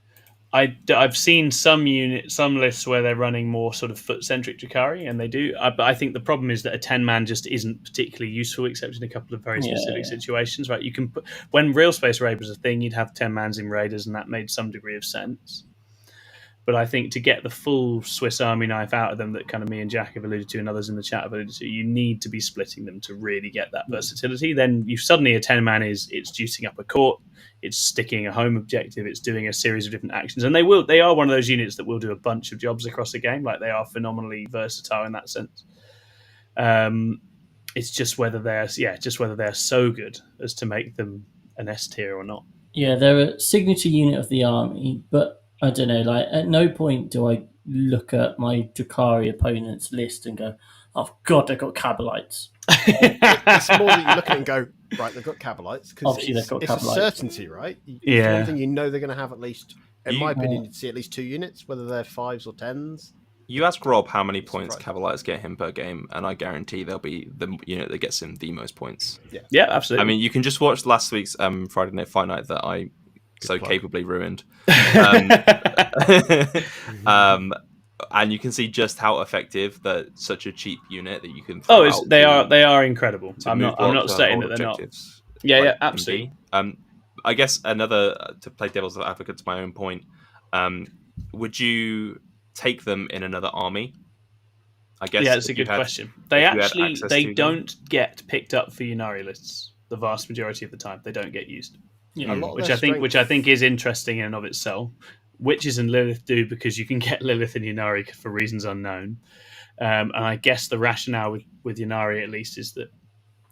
I've seen some lists where they're running more sort of foot-centric Drukhari, and they do. But I think the problem is that a 10-man just isn't particularly useful, except in a couple of very specific situations. Right? You can put, when Real Space Raid was a thing, you'd have 10-mans in Raiders, and that made some degree of sense. But I think to get the full Swiss Army knife out of them that kind of me and Jack have alluded to and others in the chat have alluded to, you need to be splitting them to really get that versatility. Then you suddenly a 10-man it's juicing up a court, it's sticking a home objective, it's doing a series of different actions. And they are one of those units that will do a bunch of jobs across the game. Like they are phenomenally versatile in that sense. It's just whether they're so good as to make them an S tier or not. Yeah, they're a signature unit of the army, but I don't know, like at no point do I look at my Drukhari opponent's list and go, oh God, they've got Kabalites. It's more that you look at it and go, right, they've got Kabalites, because it's a certainty, right? Yeah. One thing you know they're going to have at least, in my opinion, you'd see at least 2 units, whether they're 5s or 10s. You ask Rob how many points Kabalites get him per game, and I guarantee they'll be the unit that gets him the most points. Yeah, absolutely. I mean, you can just watch last week's Friday Night Fight Night that I capably ruined. And you can see just how effective that such a cheap unit that you can throw out they are incredible. I'm not saying that they're not. Yeah, absolutely. I guess another, to play devil's advocate to my own point, would you take them in another army? I guess that's a good question. They don't get picked up for Ynnari lists the vast majority of the time. They don't get used. Which I think is interesting in and of itself. Witches and Lilith do, because you can get Lilith and Ynnari for reasons unknown. And I guess the rationale with Ynnari at least is that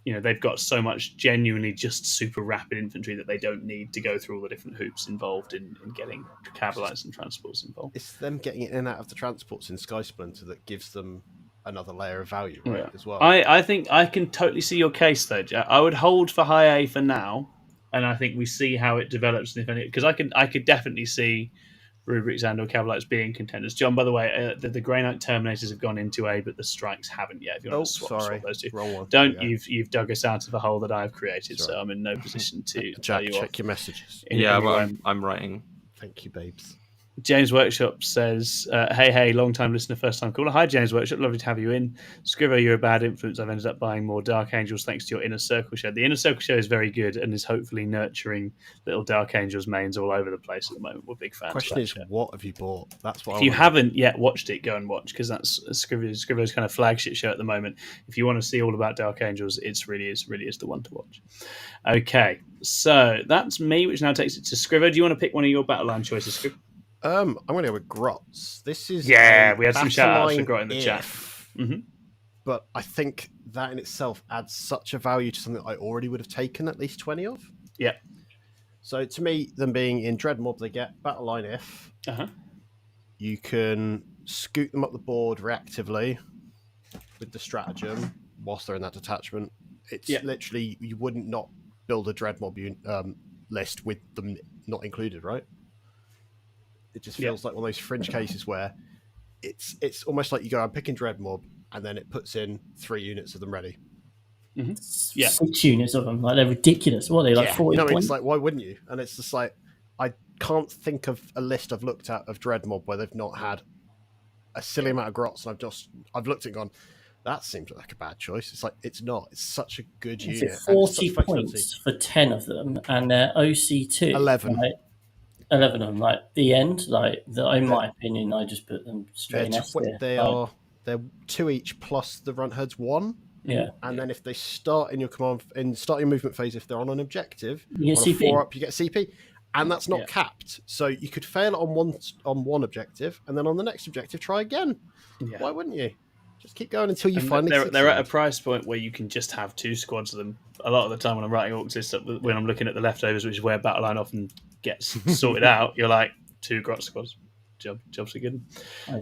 they've got so much genuinely just super rapid infantry that they don't need to go through all the different hoops involved in getting Kabalites and transports involved. It's them getting it in and out of the transports in Sky Splinter that gives them another layer of value as well. I think I can totally see your case though, Jack. I would hold for high A for now, and I think we see how it develops, and if any, because I could definitely see rubrics and or Kabalites being contenders. John, by the way, the Grey Knight Terminators have gone into A, but the Strikes haven't yet. If you want to swap those two, wrong one. Don't you've dug us out of a hole that I've created, so I'm in no position to Jack, check your messages. I'm writing. Thank you, babes. James Workshop says, hey, long-time listener, first-time caller. Hi, James Workshop. Lovely to have you in. Scrivo, you're a bad influence. I've ended up buying more Dark Angels thanks to your Inner Circle show. The Inner Circle show is very good and is hopefully nurturing little Dark Angels mains all over the place at the moment. We're big fans. Question is, what have you bought? That's what. If you haven't yet watched it, go and watch, because that's Scrivo's kind of flagship show at the moment. If you want to see all about Dark Angels, it's really is the one to watch. Okay, so that's me, which now takes it to Scrivo. Do you want to pick one of your Battleline choices, Scrivo? I'm going to go with Grots. This is we had some shout-outs for Grot in the chat. Mm-hmm. But I think that in itself adds such a value to something that I already would have taken at least 20 of. Yeah. So to me, them being in Dread Mob, they get Battleline if. Uh-huh. You can scoot them up the board reactively with the stratagem whilst they're in that detachment. It's literally, you wouldn't not build a Dread Mob list with them not included, right? It just feels like one of those fringe cases where it's almost like you go, I'm picking Dread Mob, and then it puts in 3 units of them ready. Mm-hmm. 6 units of them, like they're ridiculous. What are they, like 40 points? It's like, why wouldn't you? And it's just like, I can't think of a list I've looked at of Dread Mob where they've not had a silly amount of Grots, and I've looked at it and gone, that seems like a bad choice. It's like, it's not. It's such a good unit. 40 points for 10 of them, and they're OC2. 11. Right? 11 of them, like the end, like in my opinion, I just put them straight in S tier. They're 2 each plus the runt heads 1. Yeah. And then if they start in your movement phase, if they're on an objective, you get on a CP. 4-up, you get CP. And that's not capped. So you could fail on one objective, and then on the next objective, try again. Yeah. Why wouldn't you? Just keep going until you finally succeed. They're at a price point where you can just have 2 squads of them. A lot of the time when I'm writing Orcs list, when I'm looking at the leftovers, which is where Battleline often gets sorted out, you're like, 2 Grot squads. Jobs are good.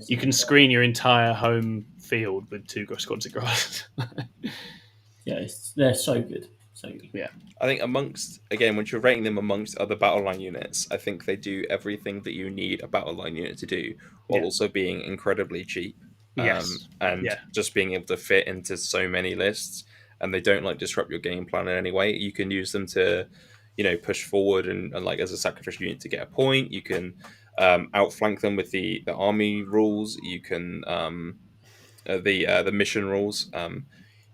You can screen your entire home field with 2 squads of Grot. They're so good. So yeah, I think once you're rating them amongst other Battleline units, I think they do everything that you need a Battleline unit to do, while also being incredibly cheap. Just being able to fit into so many lists, and they don't disrupt your game plan in any way. You can use them to, push forward and like as a sacrificial unit to get a point. You can outflank them with the army rules. You can the mission rules.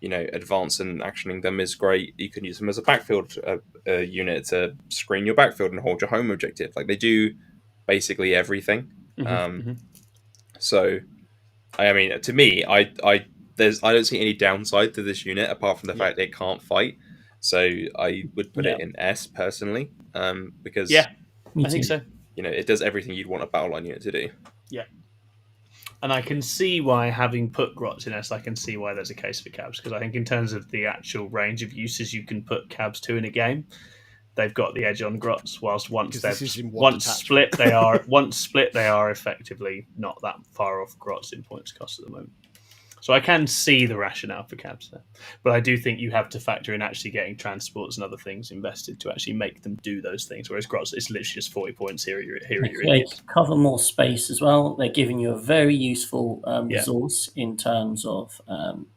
Advance and actioning them is great. You can use them as a backfield unit to screen your backfield and hold your home objective. Like, they do basically everything. So, I mean, to me, I don't see any downside to this unit apart from the fact that it can't fight. So I would put it in S personally, because I think so. It does everything you'd want a Battleline unit to do. Yeah. And I can see why, having put Grots in S, I can see why there's a case for Cabs, because I think in terms of the actual range of uses you can put Cabs to in a game, they've got the edge on Grots. Whilst once split, they are effectively not that far off Grots in points cost at the moment. So I can see the rationale for Cabs there, but I do think you have to factor in actually getting transports and other things invested to actually make them do those things. Whereas Grots, it's literally just 40 points here. They cover more space as well. They're giving you a very useful resource in terms of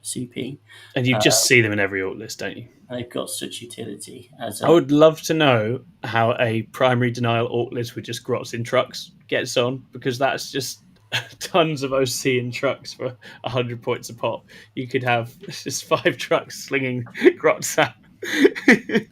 CP. And you just see them in every Orc list, don't you? And they've got such utility. I would love to know how a primary denial Orc list with just Grots in trucks gets on, because that's just tons of OC in trucks for 100 points a pop. You could have just 5 trucks slinging Grots out. Sounds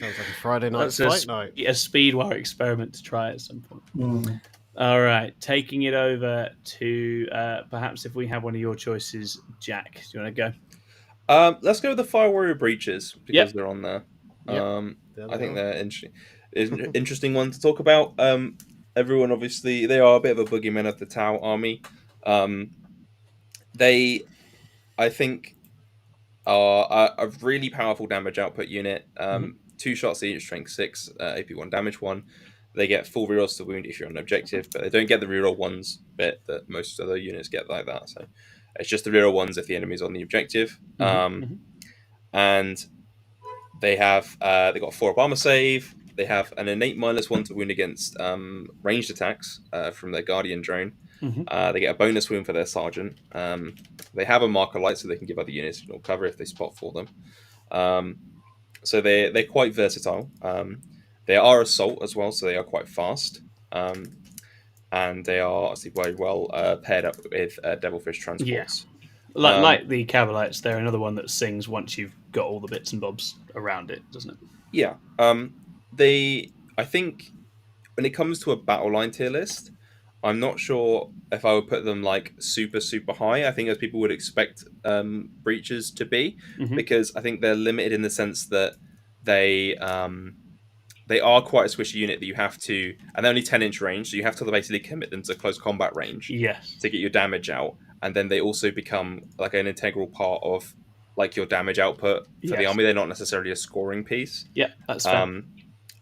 like a Friday night fight night. A Speedwire experiment to try at some point. All right, taking it over to perhaps if we have one of your choices, Jack. Do you want to go? Let's go with the Fire Warrior Breaches, because they're on there. I think they're interesting. It's an interesting one to talk about. Everyone, obviously, they are a bit of a boogeyman of the Tau army. They, I think, are a really powerful damage output unit. 2 shots each, strength 6, AP 1, damage 1. They get full rerolls to wound if you're on an objective, but they don't get the reroll 1s bit that most other units get like that. So it's just the reroll 1s if the enemy's on the objective. And they have they got a 4-up armor save. They have an innate -1 to wound against ranged attacks from their Guardian drone. They get a bonus wound for their Sergeant. They have a marker light, so they can give other units cover if they spot for them. So they're quite versatile. They are assault as well, so they are quite fast. and they are obviously very well paired up with Devilfish transports. Like the kabalites, they're another one that sings once you've got all the bits and bobs around it, doesn't it? Yeah. I think when it comes to a Battleline tier list, I'm not sure if I would put them like super, super high. I think as people would expect breaches to be, because I think they're limited in the sense that they are quite a squishy unit that you have to, and they're only 10-inch range, so you have to basically commit them to close combat range to get your damage out. And then they also become like an integral part of like your damage output for the army. They're not necessarily a scoring piece. Yeah, that's fair.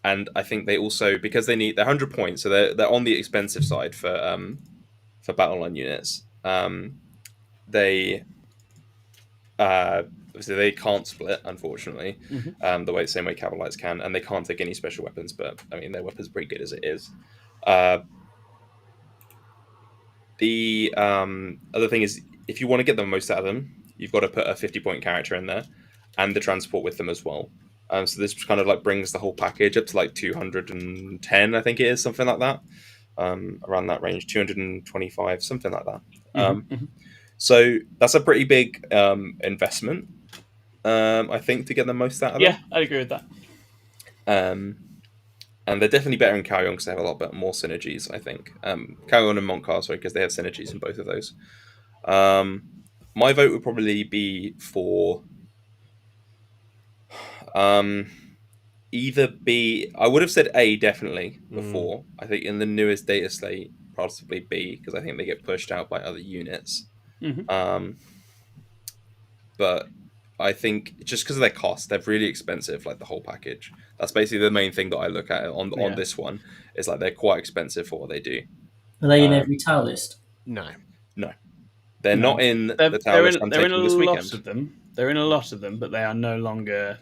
And I think they also, because they're 100 points, so they're on the expensive side for Battleline units. They obviously they can't split, unfortunately, the same way Kabalites can, and they can't take any special weapons. But I mean, their weapon's pretty good as it is. The other thing is, if you want to get the most out of them, you've got to put a 50-point character in there, and the transport with them as well. So this kind of like brings the whole package up to like 210, I think it is, something like that, around that range, 225, something like that. So that's a pretty big investment, I think, to get the most out of them. Yeah, I agree with that. And they're definitely better in Carrion because they have a lot more synergies, I think. Carrion and Montcar, sorry, because they have synergies in both of those. My vote would probably be for either B. I would have said A definitely before. I think in the newest data slate, possibly B, because I think they get pushed out by other units. But I think just because of their cost, they're really expensive, like the whole package. That's basically the main thing that I look at on this one, is like they're quite expensive for what they do. Are they in every tower list? No. They're not in the tower list I'm taking this weekend. They're in a lot of them, but they are no longer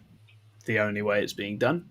the only way it's being done.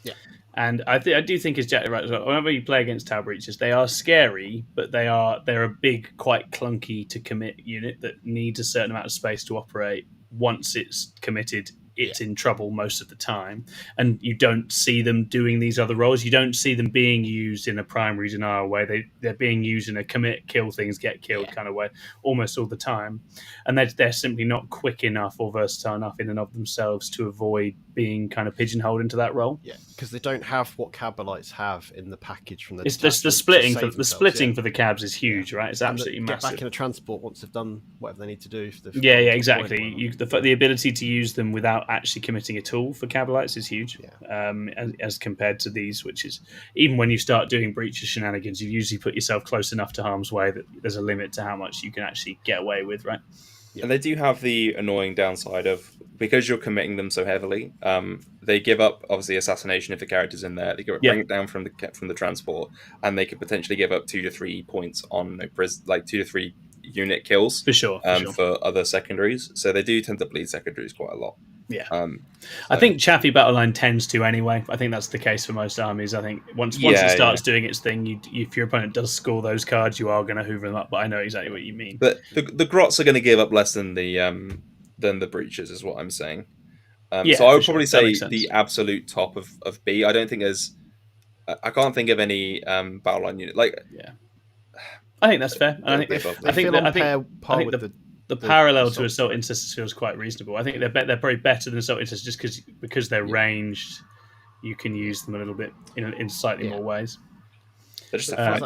Yeah. And I do think, as Jack right as well, whenever you play against tower breaches, they are scary, but they're a big, quite clunky to commit unit that needs a certain amount of space to operate. Once it's committed, it's in trouble most of the time, and you don't see them doing these other roles. You don't see them being used in a primary denial way. They're being used in a commit, kill things, get killed kind of way almost all the time, and they're simply not quick enough or versatile enough in and of themselves to avoid being kind of pigeonholed into that role. Yeah, because they don't have what Kabalites have in the package from the. It's the splitting. The splitting for the cabs is huge, right? It's absolutely massive. Get back in a transport once they've done whatever they need to do. Exactly. The ability to use them without actually committing at all for Kabalites is huge, as compared to these, which is, even when you start doing breaches shenanigans, you usually put yourself close enough to harm's way that there's a limit to how much you can actually get away with, right? And they do have the annoying downside of, because you're committing them so heavily, they give up obviously assassination if the character's in there. They bring it down from the transport, and they could potentially give up 2 to 3 points on 2 to 3 unit kills for sure. For other secondaries. So they do tend to bleed secondaries quite a lot. Yeah, I think Chaffee Battleline tends to anyway. I think that's the case for most armies. I think once it starts doing its thing, if your opponent does score those cards, you are going to hoover them up. But I know exactly what you mean. But the Grots are going to give up less than the breaches, is what I'm saying. So I would probably say the absolute top of B. I don't think I can't think of any Battleline unit I think that's fair. I think the parallel to Assault Intercessors feels quite reasonable. I think they're probably better than Assault Intercessors just because they're ranged. You can use them a little bit in slightly more ways. They're just high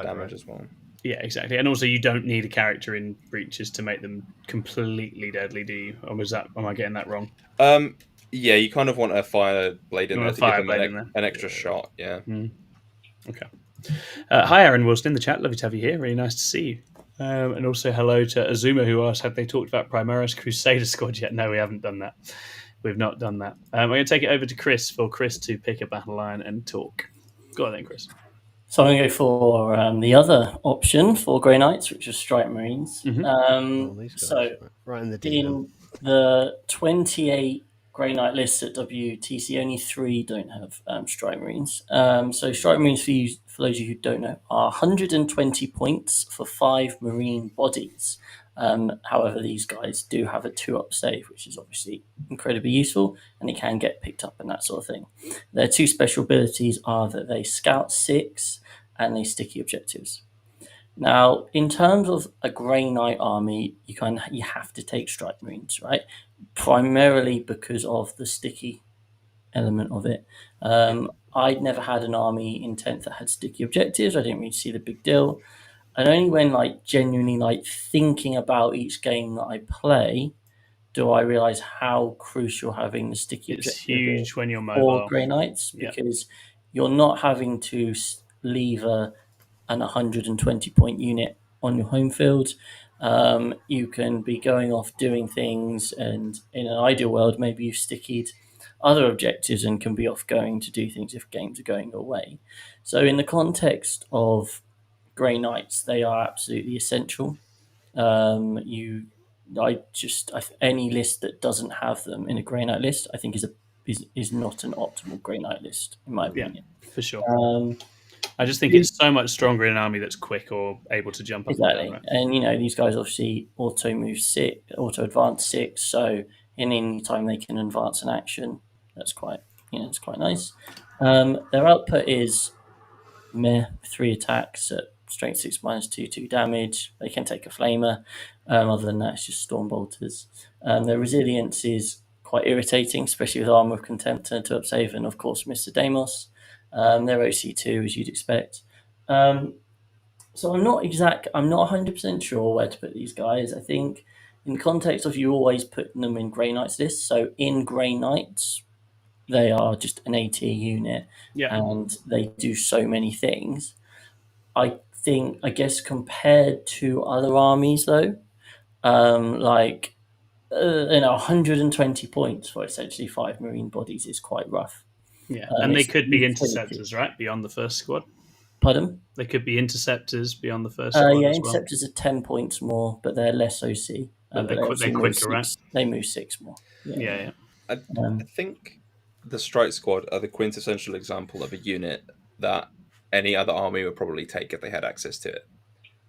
damage as well. Yeah, exactly. And also, you don't need a character in breaches to make them completely deadly, do you? Or am I getting that wrong? Yeah, you kind of want a fire blade in there to give them an extra shot. Yeah. Okay. Hi, Aaron Wilson in the chat. Lovely to have you here. Really nice to see you. And also hello to Azuma, who asked, have they talked about Primaris Crusader Squad yet? No, we haven't done that. We've not done that. We're going to take it over to Chris for Chris to pick a battle line and talk. Go on then, Chris. So I'm going to go for the other option for Grey Knights, which is Strike Marines. So right in the 28 Grey Knight lists at WTC, only 3 don't have Strike Marines. So Strike Marines, for those of you who don't know, are 120 points for 5 Marine bodies. However, these guys do have a 2-up save, which is obviously incredibly useful, and it can get picked up and that sort of thing. Their 2 special abilities are that they scout 6 and the sticky objectives. Now, in terms of a Grey Knight army, you have to take Strike Marines, right? Primarily because of the sticky element of it. I'd never had an army in 10th that had sticky objectives. I didn't really see the big deal. And only when genuinely thinking about each game that I play do I realize how crucial having the sticky objective is huge when you're mobile for Grey Knights, because you're not having to leave an 120 point unit on your home field. You can be going off doing things, and in an ideal world, maybe you've stickied other objectives and can be off going to do things if games are going your way. So in the context of Grey Knights, they are absolutely essential. Any list that doesn't have them in a Grey Knight list, I think is not an optimal Grey Knight list, in my opinion. For sure. I just think it's so much stronger in an army that's quick or able to jump up exactly. And down. Right? And these guys obviously auto advance 6, so in any time they can advance an action, that's quite nice. Their output is 3 attacks at strength 6 -2 damage. They can take a flamer. Other than that, it's just storm bolters. Their resilience is quite irritating, especially with Armor of Contempt to up save, and of course Mr. Deimos. They're OC2 as you'd expect. So I'm not 100% sure where to put these guys. I think in the context of you always putting them in Grey Knights lists. So in Grey Knights, they are just an A tier unit, and they do so many things. I guess compared to other armies though, 120 points for essentially 5 Marine bodies is quite rough. Yeah, and they could be interceptors, right, beyond the first squad. Pardon? They could be interceptors beyond the first squad. Interceptors are 10 points more, but they're less OC. But they're quicker, right? They move 6 more. Yeah. I think the Strike Squad are the quintessential example of a unit that any other army would probably take if they had access to it.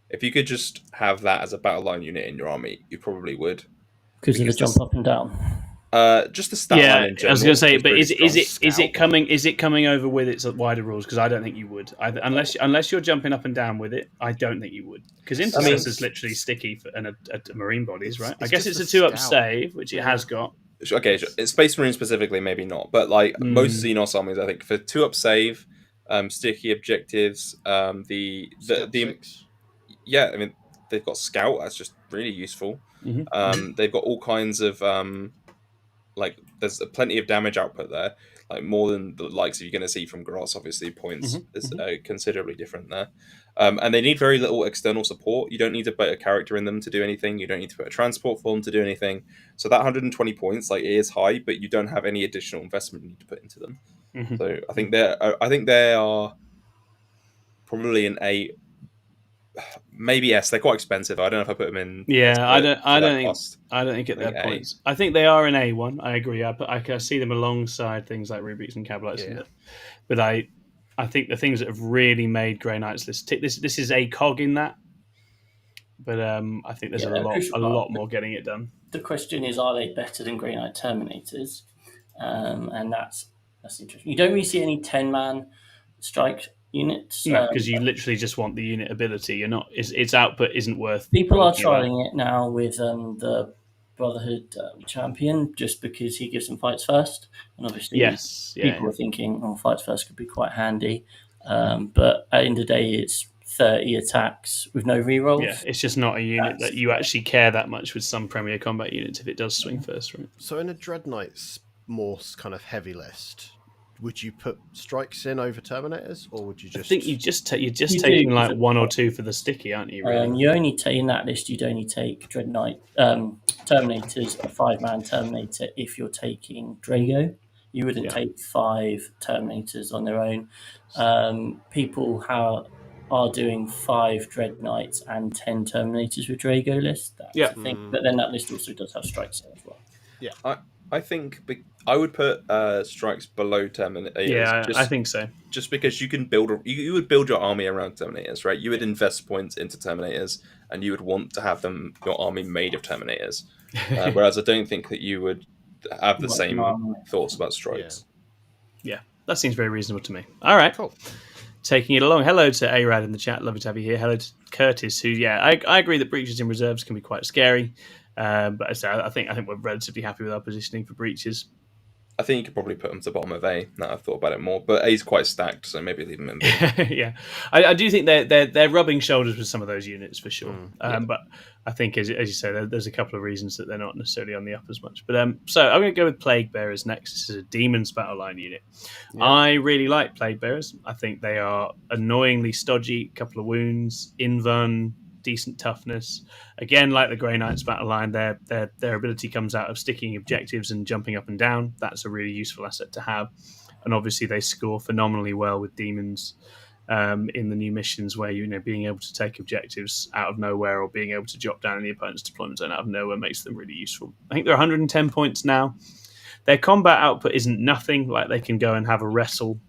If you could just have that as a Battleline unit in your army, you probably would. Because of the jump up and down. Just the stat line in general. I was going to say, but is it coming over with its wider rules? Because I don't think you would, unless you're jumping up and down with it. I don't think you would, because intercessor is literally sticky and a Marine bodies, right? I guess it's a 2-up save, which it has got. Okay, sure. Space Marine specifically, maybe not, but most Xenos armies, I think for 2-up save, sticky objectives, they've got Scout. That's just really useful. They've got all kinds of there's plenty of damage output there, more than the likes you're going to see from Gross. Obviously, points is considerably different there, and they need very little external support. You don't need to put a character in them to do anything. You don't need to put a transport for them to do anything. So that 120 points is high, but you don't have any additional investment you need to put into them. So I think they are probably an A. Maybe S. They're quite expensive. I don't know if I put them in. Yeah, I don't think at that point. I think they are an A1. I agree. I see them alongside things like rubrics and kabalites. But I think the things that have really made Grey Knights list tick. This is a cog in that. But I think there's a lot more getting it done. The question is, are they better than Grey Knight Terminators? And that's interesting. You don't really see any 10-man strike units. No, because you literally just want the unit ability. You're not. Its output isn't worth. People are trialing it now with the Brotherhood champion, just because he gives them fights first, and obviously, people are thinking, fights first could be quite handy. But at the end of the day, it's 30 attacks with no rerolls. Yeah, it's just not a unit that you actually care that much with some Premier Combat units if it does swing first, right? So in a Dread Knight's more kind of heavy list, would you put strikes in over Terminators, or would you just? I think you're just taking like 1 or 2 for the sticky, aren't you? Really? You only take in that list. You'd only take Dread Knight Terminators, a 5-man Terminator. If you're taking Drago, you wouldn't take 5 Terminators on their own. People are doing 5 Dread Knights and 10 Terminators with Drago list. That's the thing. But then that list also does have strikes in as well. Yeah, I think I would put strikes below Terminators. Yeah, I think so. Just because you can you would build your army around Terminators, right? You would invest points into Terminators, and you would want to have your army made of Terminators. Whereas I don't think that you would have the same thoughts about strikes. Yeah, that seems very reasonable to me. All right, cool. taking it along. Hello to Arad in the chat. Lovely to have you here. Hello to Curtis, who, I agree that breaches in reserves can be quite scary. But I think we're relatively happy with our positioning for breaches. I think you could probably put them to the bottom of A. Now I've thought about it more, but A's quite stacked, so maybe leave them in B. Yeah, I do think they're rubbing shoulders with some of those units for sure. But I think, as you say, there's a couple of reasons that they're not necessarily on the up as much. But so I'm going to go with Plague Bearers next. This is a Demons Battleline unit. Yeah. I really like Plague Bearers. I think they are annoyingly stodgy. Couple of wounds, invuln, decent toughness. Again, like the Grey Knights Battleline, their ability comes out of sticking objectives and jumping up and down. That's a really useful asset to have. And obviously they score phenomenally well with demons in the new missions, where being able to take objectives out of nowhere or being able to drop down in the opponent's deployment zone out of nowhere makes them really useful. I think they're 110 points now. Their combat output isn't nothing. Like, they can go and have a wrestle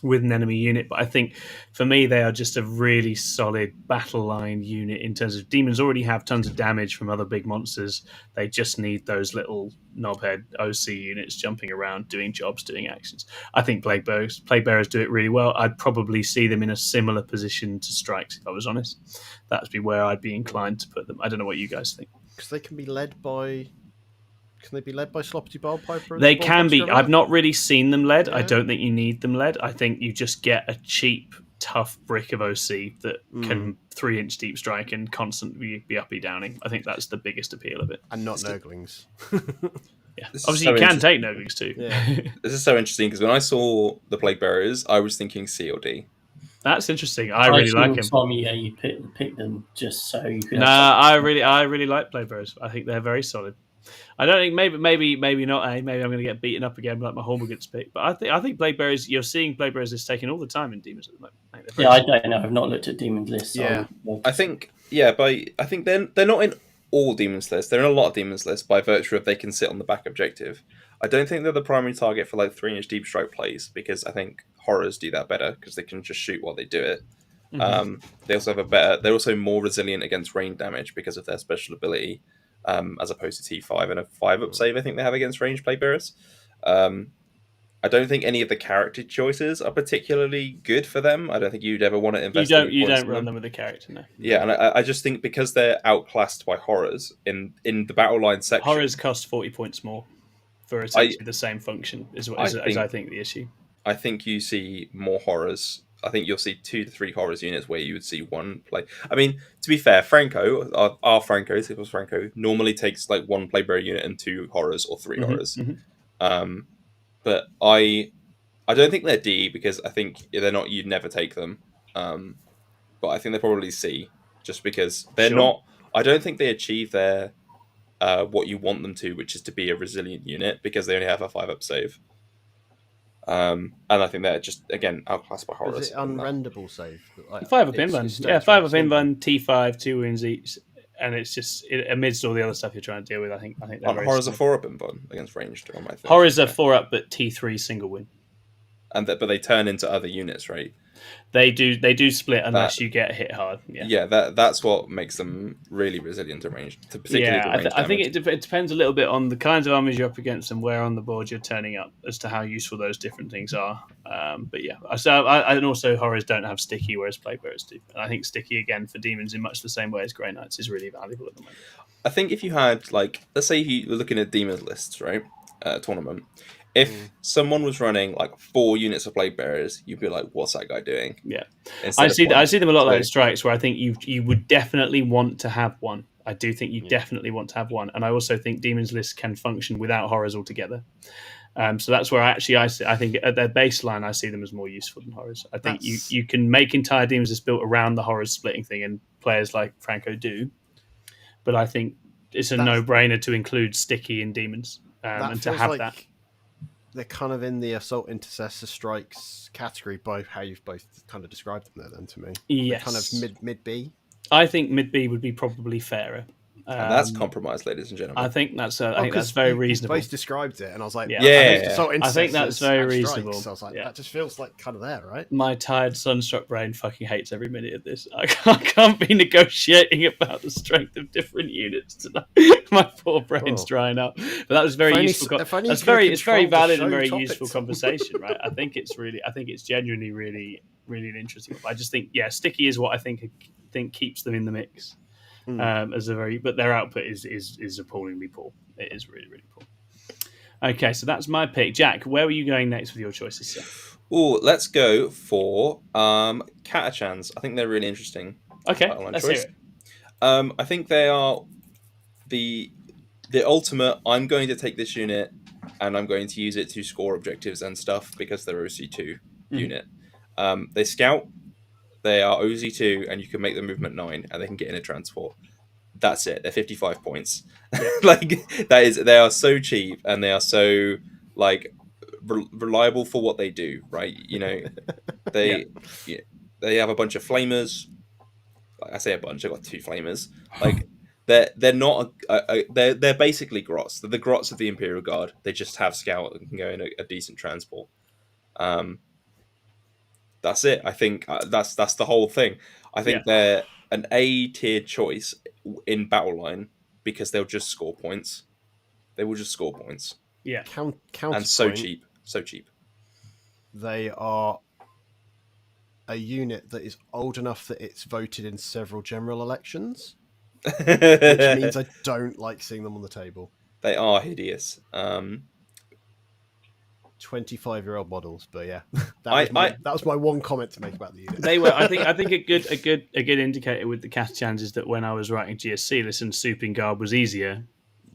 with an enemy unit, but I think for me they are just a really solid battle line unit in terms of demons already have tons of damage from other big monsters. They just need those little knobhead OC units jumping around, doing jobs, doing actions. I think Plague Bearers do it really well. I'd probably see them in a similar position to Strikes, if I was honest. That'd be where I'd be inclined to put them. I don't know what you guys think. Because they can be led by... Can they be led by Sloppity Bowpiper? They can be. I've not really seen them led. Yeah. I don't think you need them led. I think you just get a cheap, tough brick of OC that can 3-inch deep strike and constantly be uppy downing. I think that's the biggest appeal of it. And not Nurglings. Yeah. Obviously, you can take Nurglings too. Yeah. This is so interesting because when I saw the Plague Bearers, I was thinking C or D. That's interesting. I really like him. Tom, you pick them just so you can. I really like Plague Bearers. I think they're very solid. I don't think maybe not A. Maybe I'm going to get beaten up again like my Hormel gets picked. But I think Plague Bearers, you're seeing Plague Bearers is taken all the time in Demons at the moment. I don't know. I've not looked at Demons lists. Yeah, I think they're not in all Demons lists. They're in a lot of Demons lists by virtue of they can sit on the back objective. I don't think they're the primary target for like 3-inch deep strike plays, because I think horrors do that better because they can just shoot while they do it. Mm-hmm. They also have they're also more resilient against rain damage because of their special ability. As opposed to T5 and a 5-up save, I think they have against ranged Plague Bearers. I don't think any of the character choices are particularly good for them. I don't think you'd ever want to invest. You don't run them with a character, no. Yeah, and I just think because they're outclassed by horrors in the battle line section. Horrors cost 40 points more for essentially the same function. Is I think the issue. I think you see more horrors. I think you'll see 2 to 3 horrors units where you would see one play. I mean, to be fair, Franco, our Franco, if it was Franco, normally takes like 1 Plague Bearer unit and 2 horrors or 3 horrors. Mm-hmm. But I don't think they're D, because I think they're not. You'd never take them. But I think they're probably C, just because they're not. I don't think they achieve their what you want them to, which is to be a resilient unit, because they only have a 5-up save. And I think they're just, again, outclassed by horrors. Is it unrendable save? Like, 5-up invuln. Yeah, 5-up invuln, T5, 2 wounds each, and it's just amidst all the other stuff you're trying to deal with. I think horrors are 4-up invuln against ranged. On my thing. Horrors are 4-up, but T3 single win. But they turn into other units, right? They do split unless you get hit hard. Yeah, that's what makes them really resilient to range. I think it depends a little bit on the kinds of armies you're up against and where on the board you're turning up as to how useful those different things are. But yeah, and also horrors don't have sticky, whereas Plague Bearers do. And I think sticky, again, for demons in much the same way as Grey Knights, is really valuable at the moment. I think if you had, like, let's say you were looking at demons lists, right, tournament. If someone was running like 4 units of Plague Bearers, you'd be like, "What's that guy doing?" Yeah, I see them a lot like Strikes, where I think you would definitely want to have one. I do think you definitely want to have one, and I also think Demons lists can function without horrors altogether. So that's where I think at their baseline, I see them as more useful than horrors. I think you can make entire Demons lists built around the horrors splitting thing, and players like Franco do. But I think it's a no-brainer to include sticky in Demons and to have that. They're kind of in the Assault Intercessor Strikes category by how you've both kind of described them there, then, to me. Yes. They're kind of mid B. I think mid B would be probably fairer. And that's compromise, ladies and gentlemen. I think that's very reasonable. Both described it, and I was like, I think that's very reasonable. So I was like, that just feels like kind of there, right? My tired sunstruck brain fucking hates every minute of this. I can't be negotiating about the strength of different units tonight. My poor brain's drying up. But that was very useful. It's very valid and very useful conversation, right? I think it's genuinely really, really an interesting one. I just think, sticky is what I think keeps them in the mix. But their output is appallingly poor. It is really, really poor. Okay, so that's my pick. Jack, where were you going next with your choices, sir? Oh, let's go for Catachans. I think they're really interesting. Okay, let's hear it. I think they are the ultimate. I'm going to take this unit and I'm going to use it to score objectives and stuff because they're OC2 unit. They scout. They are OZ2, and you can make them movement 9, and they can get in a transport. That's it. They're 55 points. They are so cheap, and they are so reliable for what they do. Right? They have a bunch of flamers. I say a bunch. I've got 2 flamers. They're not. They're basically grots. They're the grots of the Imperial Guard. They just have scout and can go in a decent transport. That's it. I think that's the whole thing. I think they're an A-tier choice in Battleline because they'll just score points. They will just score points. Yeah. And so cheap. So cheap. They are a unit that is old enough that it's voted in several general elections, which means I don't like seeing them on the table. They are hideous. 25-year-old models, but that was my one comment to make about the unit. They were, I think, a good indicator with the Catachans is that when I was writing GSC, listen, souping guard was easier.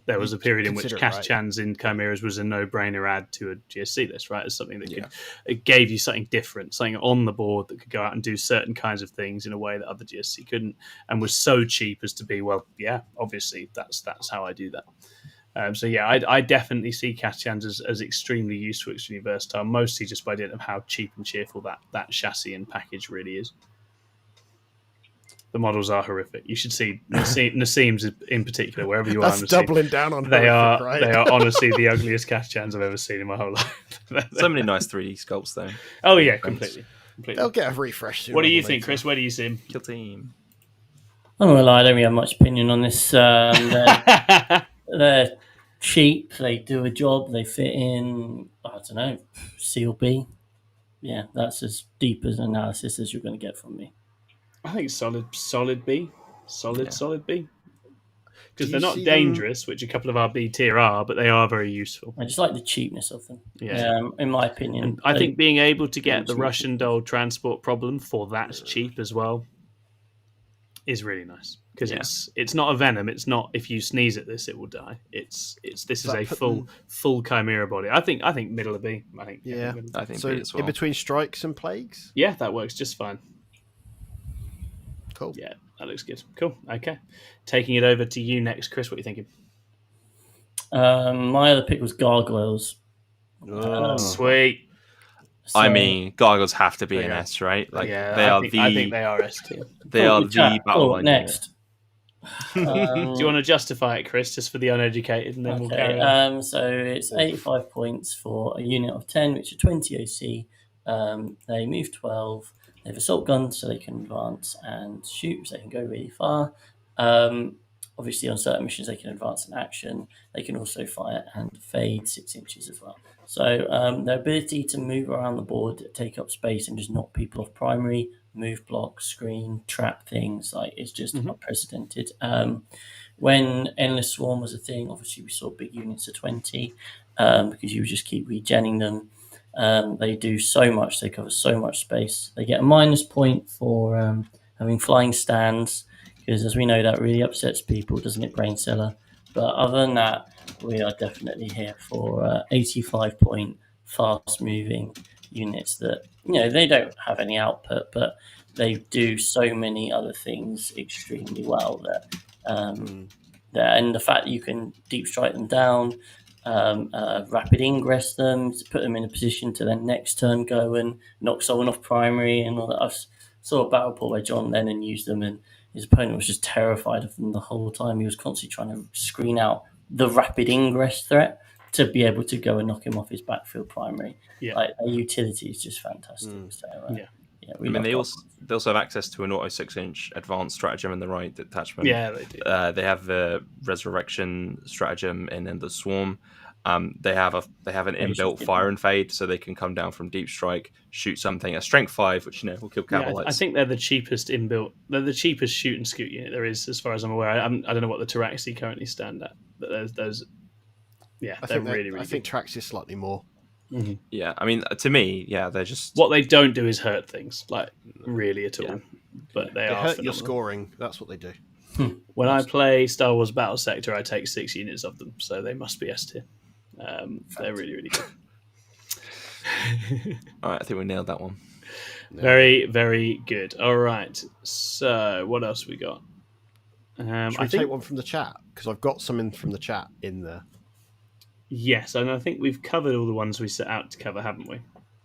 There was a period in which Catachans in Chimeras was a no-brainer add to a GSC list, right? As something that it gave you something different, something on the board that could go out and do certain kinds of things in a way that other GSC couldn't, and was so cheap as to be, obviously that's how I do that. I definitely see Catachans as extremely useful, extremely versatile, mostly just by dint of how cheap and cheerful that chassis and package really is. The models are horrific. You should see Nassim's in particular, wherever you are. That's doubling down on they horrific, right? They are honestly the ugliest Catachans I've ever seen in my whole life. So many nice 3D sculpts, though. Oh yeah, completely. They'll get a refresh soon. What do you think, Chris? Where do you see him? Kill team. I'm not gonna lie, I don't really have much opinion on this. They're cheap. They do a job. They fit in. I don't know. C or B. Yeah, that's as deep as analysis as you're going to get from me. I think solid B, solid B. Because they're not dangerous, which a couple of our B tier are, but they are very useful. I just like the cheapness of them. Yeah, in my opinion. And I think being able to get the Russian doll transport problem for that cheap as well is really nice. Because it's not a venom. It's not if you sneeze at this, it will die. This is a full chimera body. I think middle of B. I think so. B as well. In between strikes and plagues. Yeah, that works just fine. Cool. Yeah, that looks good. Cool. Okay, taking it over to you next, Chris. What are you thinking? My other pick was gargoyles. Sweet. So, I mean, gargoyles have to be an S, right? I think they are S tier. They are the Battleline. Next. Do you want to justify it, Chris, just for the uneducated, and then we'll carry on? So it's 85 points for a unit of 10, which are 20 OC. They move 12. They have assault guns, so they can advance and shoot, so they can go really far. Obviously, on certain missions, they can advance in action. They can also fire and fade 6 inches as well. So their ability to move around the board, take up space, and just knock people off primary, move, block, screen, trap things, it's just unprecedented. When Endless Swarm was a thing, obviously we saw big units of 20 because you would just keep regenning them. They do so much, they cover so much space. They get a minus point for having flying stands, because as we know, that really upsets people, doesn't it, Brain Cellar? But other than that, we are definitely here for 85 point, fast moving units that, they don't have any output, but they do so many other things extremely well that, and the fact that you can deep strike them down, rapid ingress them, to put them in a position to then next turn go and knock someone off primary and all that. I saw a battle port where John Lennon used them, and his opponent was just terrified of them the whole time. He was constantly trying to screen out the rapid ingress threat to be able to go and knock him off his backfield primary. Yeah. Like, their utility is just fantastic. So, they also have access to an auto 6-inch advanced stratagem in the right detachment. Yeah, they do. They have the resurrection stratagem in the swarm. They have an inbuilt fire and fade, so they can come down from deep strike, shoot something. A strength 5, which will kill kabalites. I think they're the cheapest inbuilt. They're the cheapest shoot and scoot unit there is, as far as I'm aware. I don't know what the Taraxi currently stand at, but those. Yeah, they're really good. I think Trax is slightly more. Mm-hmm. Yeah, I mean, to me, they're just what they don't do is hurt things, like really at all. Yeah. But they are hurt phenomenal. your scoring. That's what they do. When I play Star Wars Battle Sector, I take 6 units of them, so they must be S tier. They're really, really good. All right, I think we nailed that one. Very, very good. All right, so what else we got? Should we take one from the chat? Because I've got some from the chat in there. Yes, and I think we've covered all the ones we set out to cover, haven't we?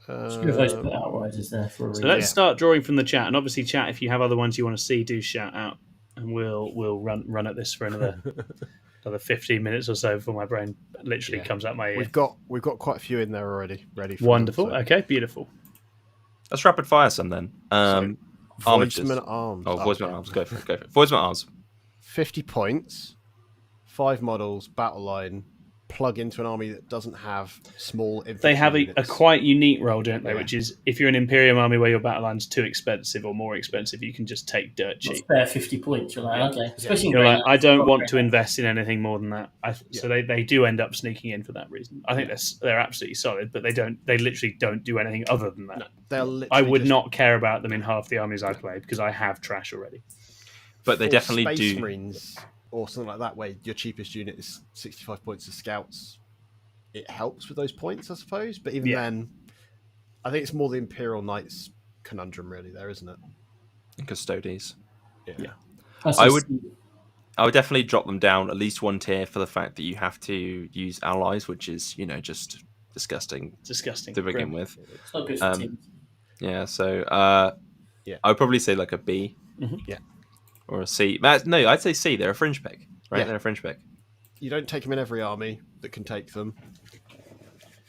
Let's put Outriders there for a reason. So let's start drawing from the chat, and obviously, chat, if you have other ones you want to see, do shout out, and we'll run at this for another 15 minutes or so before my brain literally comes out my ear. We've got quite a few in there already, ready. For Wonderful. them, so. Okay, beautiful. Let's rapid fire some then. Voidsman at Arms. Oh, Voidsman at Arms. Go for it. Voidsman at Arms. 50 points, 5 models, Battleline. Plug into an army that doesn't have small infantry. They have a quite unique role, don't they? Yeah. Which is, if you're an Imperial army where your battle line's too expensive or more expensive, you can just take dirt cheap. Spare 50 points. You're like, okay. Especially you're like, I don't want to invest in anything more than that. So they do end up sneaking in for that reason. I think they're absolutely solid, but they literally don't do anything other than that. No, I would not care about them in half the armies I play because I have trash already. But they definitely Space do. Marines or something like that, where your cheapest unit is 65 points of scouts. It helps with those points, I suppose. But even then, I think it's more the Imperial Knights conundrum, really. There, isn't it? And Custodes. Yeah. I would definitely drop them down at least one tier for the fact that you have to use allies, which is just disgusting. Disgusting to begin with. It's not good for teams. Yeah. So I would probably say like a B. Mm-hmm. Yeah. Or a C. No, I'd say C. They're a fringe pick, right? Yeah. They're a fringe pick. You don't take them in every army that can take them.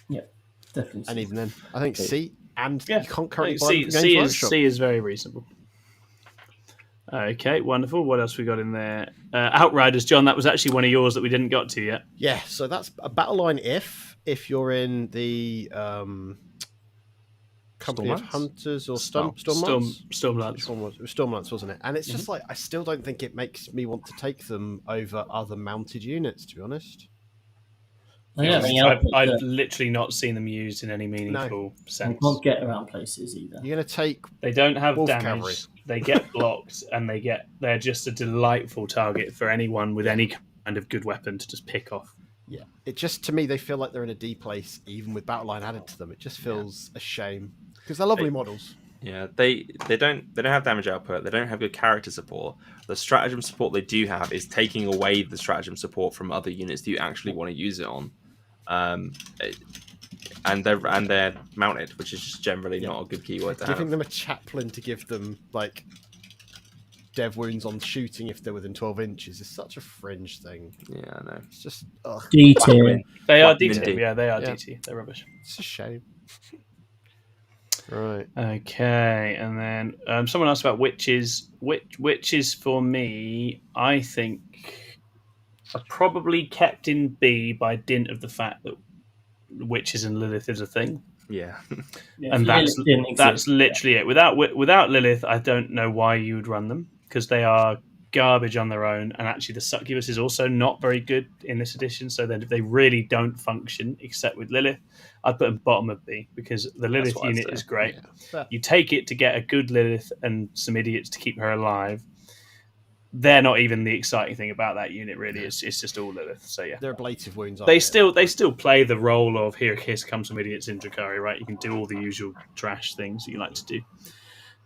Yeah, definitely. And even then, I think C and you can't currently buy them from C Games Workshop. is very reasonable. Okay, wonderful. What else we got in there? Outriders, John. That was actually one of yours that we didn't got to yet. Yeah, so that's a battle line if you're in the company of hunters or Stormlance. Stormlance. It was Stormlance, wasn't it? And it's just like I still don't think it makes me want to take them over other mounted units, to be honest. I've literally not seen them used in any meaningful sense. You can't get around places either. You're going to take. They don't have damage. Cavalry. They get blocked, and they're just a delightful target for anyone with any kind of good weapon to just pick off. Yeah, it just to me they feel like they're in a D place, even with Battleline added to them. It just feels a shame because they're lovely models. Yeah, they don't have damage output. They don't have good character support. The stratagem support they do have is taking away the stratagem support from other units that you actually want to use it on. And they're mounted, which is just generally not a good keyword to have. Giving them a chaplain to give them like dev wounds on shooting if they're within 12 inches is such a fringe thing. Yeah, I know. It's just D tier. They are D tier. Yeah, they are D tier. They're rubbish. It's a shame. Right. Okay, and then someone asked about witches. Witches for me, I think, are probably kept in B by dint of the fact that witches and Lilith is a thing. Yeah, and that's literally it. Without Lilith, I don't know why you would run them because they are garbage on their own. And actually, the succubus is also not very good in this edition, so they really don't function except with Lilith. I'd put them bottom of B because the Lilith unit is great. Yeah. You take it to get a good Lilith and some idiots to keep her alive. They're not even the exciting thing about that unit, really. It's just all Lilith. So yeah, they're ablative wounds. They still play the role of here come some idiots in Drukhari, right? You can do all the usual trash things that you like to do,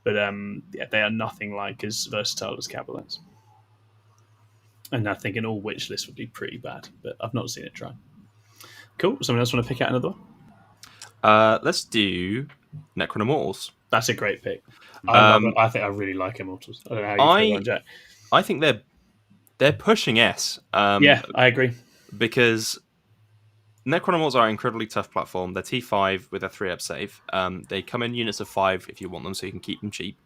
but they are nothing like as versatile as kabalites. And I think an all witch list would be pretty bad, but I've not seen it try. Cool. Someone else want to pick out another one? Let's do Necron Immortals. That's a great pick. I love it. I think I really like Immortals. I don't know how you feel on Jack. I think they're pushing S. Yeah, I agree. Because Necron Immortals are an incredibly tough platform. They're T5 with a 3-up save. They come in units of 5 if you want them, so you can keep them cheap.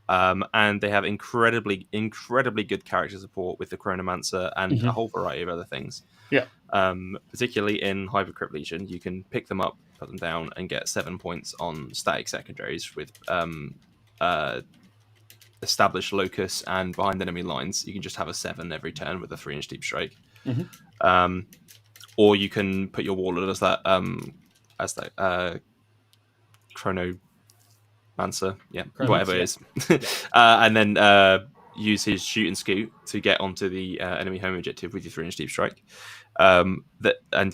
And they have incredibly good character support with the Chronomancer and a whole variety of other things. Yeah. Particularly in Hypercrypt Legion, you can pick them up, put them down, and get 7 points on static secondaries with established locus and behind enemy lines. You can just have a 7 every turn with a 3-inch deep strike. Or you can put your warlord as that Chronomancer, whatever it is, and then use his shoot and scoot to get onto the enemy home objective with your 3-inch deep strike, and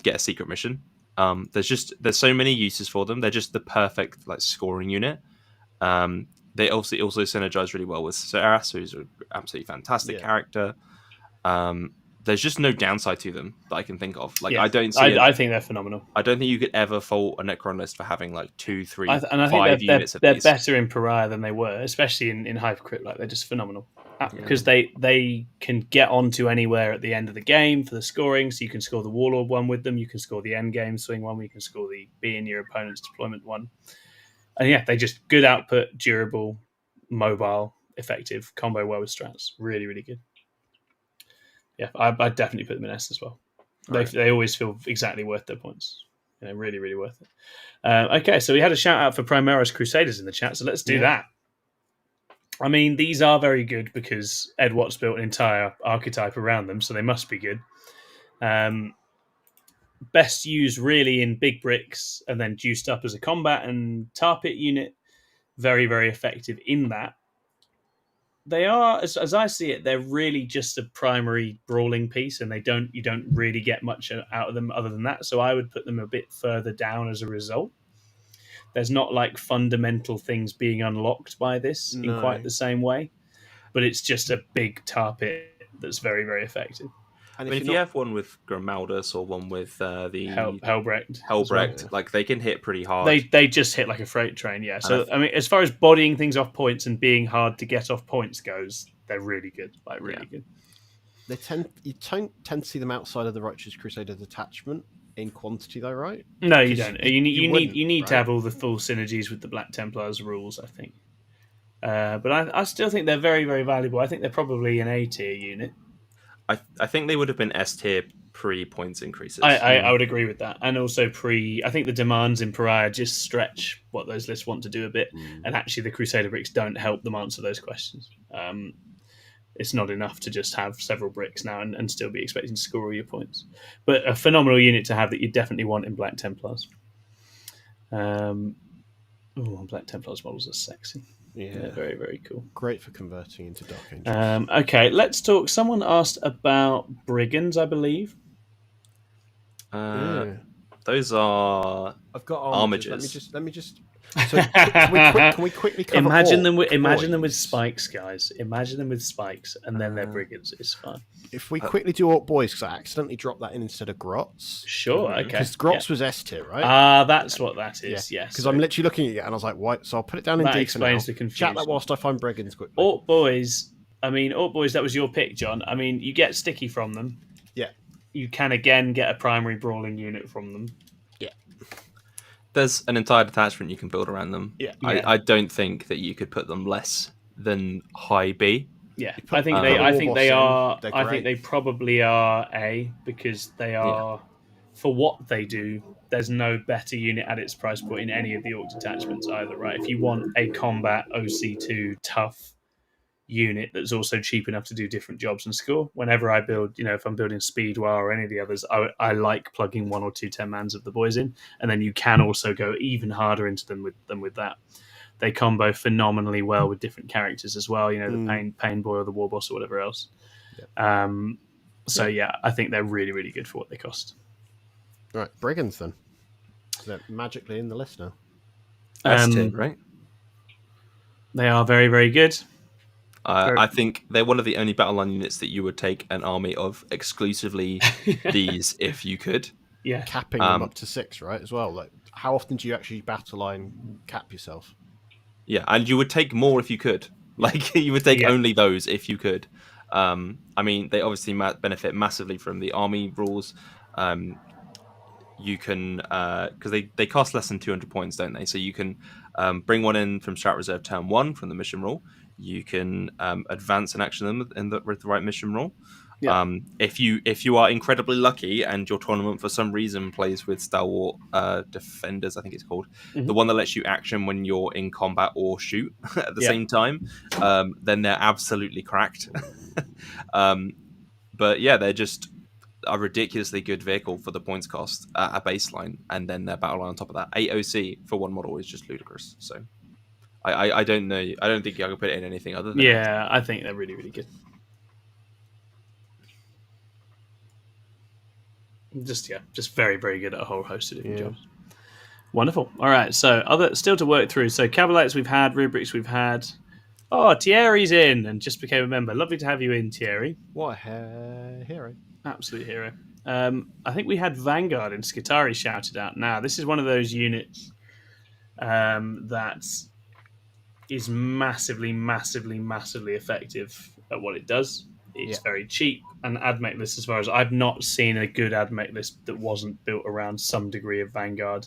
get a secret mission. There's so many uses for them. They're just the perfect scoring unit. They also synergize really well with Saras, who's an absolutely fantastic character. There's just no downside to them that I can think of. I don't see. I think they're phenomenal. I don't think you could ever fault a Necron list for having 2, 3, I 5 think units. They're better in Pariah than they were, especially in Hypercrypt. They're just phenomenal because they can get onto anywhere at the end of the game for the scoring. So you can score the Warlord one with them. You can score the end game swing one. You can score the be in your opponent's deployment one. And they just good output, durable, mobile, effective, combo well with strats. Really, really good. Yeah, I'd definitely put them in S as well. They always feel exactly worth their points. Really, really worth it. Okay, so we had a shout out for Primaris Crusaders in the chat, so let's do that. I mean, these are very good because Ed Watts built an entire archetype around them, so they must be good. Best used really in big bricks and then juiced up as a combat and tar pit unit. Very, very effective in that. They are, as I see it, they're really just a primary brawling piece, and you don't really get much out of them other than that. So I would put them a bit further down as a result. There's not fundamental things being unlocked by this in quite the same way, but it's just a big tar pit that's very, very effective. And if you have one with Grimaldus or one with the Helbrecht, well, they can hit pretty hard. They just hit like a freight train, yeah. So I mean, as far as bodying things off points and being hard to get off points goes, they're really good, really good. You don't tend to see them outside of the Righteous Crusader detachment in quantity, though, right? No, you don't. You need to have all the full synergies with the Black Templars rules, I think. But I still think they're very, very valuable. I think they're probably an A tier unit. I think they would have been S tier pre-points increases. I would agree with that. And also I think the demands in Pariah just stretch what those lists want to do a bit. And actually the Crusader bricks don't help them answer those questions. It's not enough to just have several bricks now and still be expecting to score all your points. But a phenomenal unit to have that you definitely want in Black Templars. Black Templars models are sexy. Yeah, very, very cool. Great for converting into Dark Angels. Okay, let's talk. Someone asked about Brigands, I believe. Those are I've got armigers. Let me just. So can we quickly cover imagine them with spikes, guys. Imagine them with spikes, and then they're brigands. It's fun. If we quickly do Ork Boys, because I accidentally dropped that in instead of Grots. Sure, okay. Because Grots was S tier, right? That's what that is. Yes. Because I'm literally looking at it and I was like, "Why?" So I'll put it down in D. That explains the confusion. Chat that whilst I find brigands quickly. Ork Boys. That was your pick, John. I mean, you get sticky from them. Yeah. You can again get a primary brawling unit from them. Yeah. There's an entire detachment you can build around them. Yeah. I don't think that you could put them less than high B. Yeah, I think they are. I think they probably are A because they are for what they do. There's no better unit at its price point in any of the Ork detachments either, right? If you want a combat OC2 tough unit that's also cheap enough to do different jobs and score. Whenever I build, if I'm building Speedwire or any of the others, I like plugging 1 or 2 10-mans of the boys in, and then you can also go even harder into them with that. They combo phenomenally well with different characters as well. The pain boy or the war boss or whatever else. Yeah. I think they're really, really good for what they cost. All right, brigands then. They're magically in the list now. Right? They are very, very good. I think they're one of the only Battleline units that you would take an army of exclusively these if you could. Yeah, capping them up to 6, right? As well, how often do you actually Battleline cap yourself? Yeah, and you would take more if you could. Like, you would take only those if you could. I mean, they obviously benefit massively from the army rules. You can, because they cost less than 200 points, don't they? So you can bring one in from strat reserve turn 1 from the mission rule. You can advance and action them with the right mission rule. Yeah. If you are incredibly lucky and your tournament for some reason plays with Stalwart Defenders, I think it's called, the one that lets you action when you're in combat or shoot at the same time, then they're absolutely cracked. But yeah, they're just a ridiculously good vehicle for the points cost at a baseline, and then their battle line on top of that. 8 OC for one model is just ludicrous. So I don't know. I don't think I could put it in anything other than I think they're really, really good. Just very, very good at a whole host of different jobs. Wonderful. All right, so still to work through. So kabalites we've had, rubrics we've had. Oh, Thierry's in and just became a member. Lovely to have you in, Thierry. What a hero. Absolute hero. I think we had Vanguard and Skitari shouted out. Now, this is one of those units that is massively, massively, massively effective at what it does. It's very cheap, and admech list, as far as I've not seen a good admech list that wasn't built around some degree of Vanguard.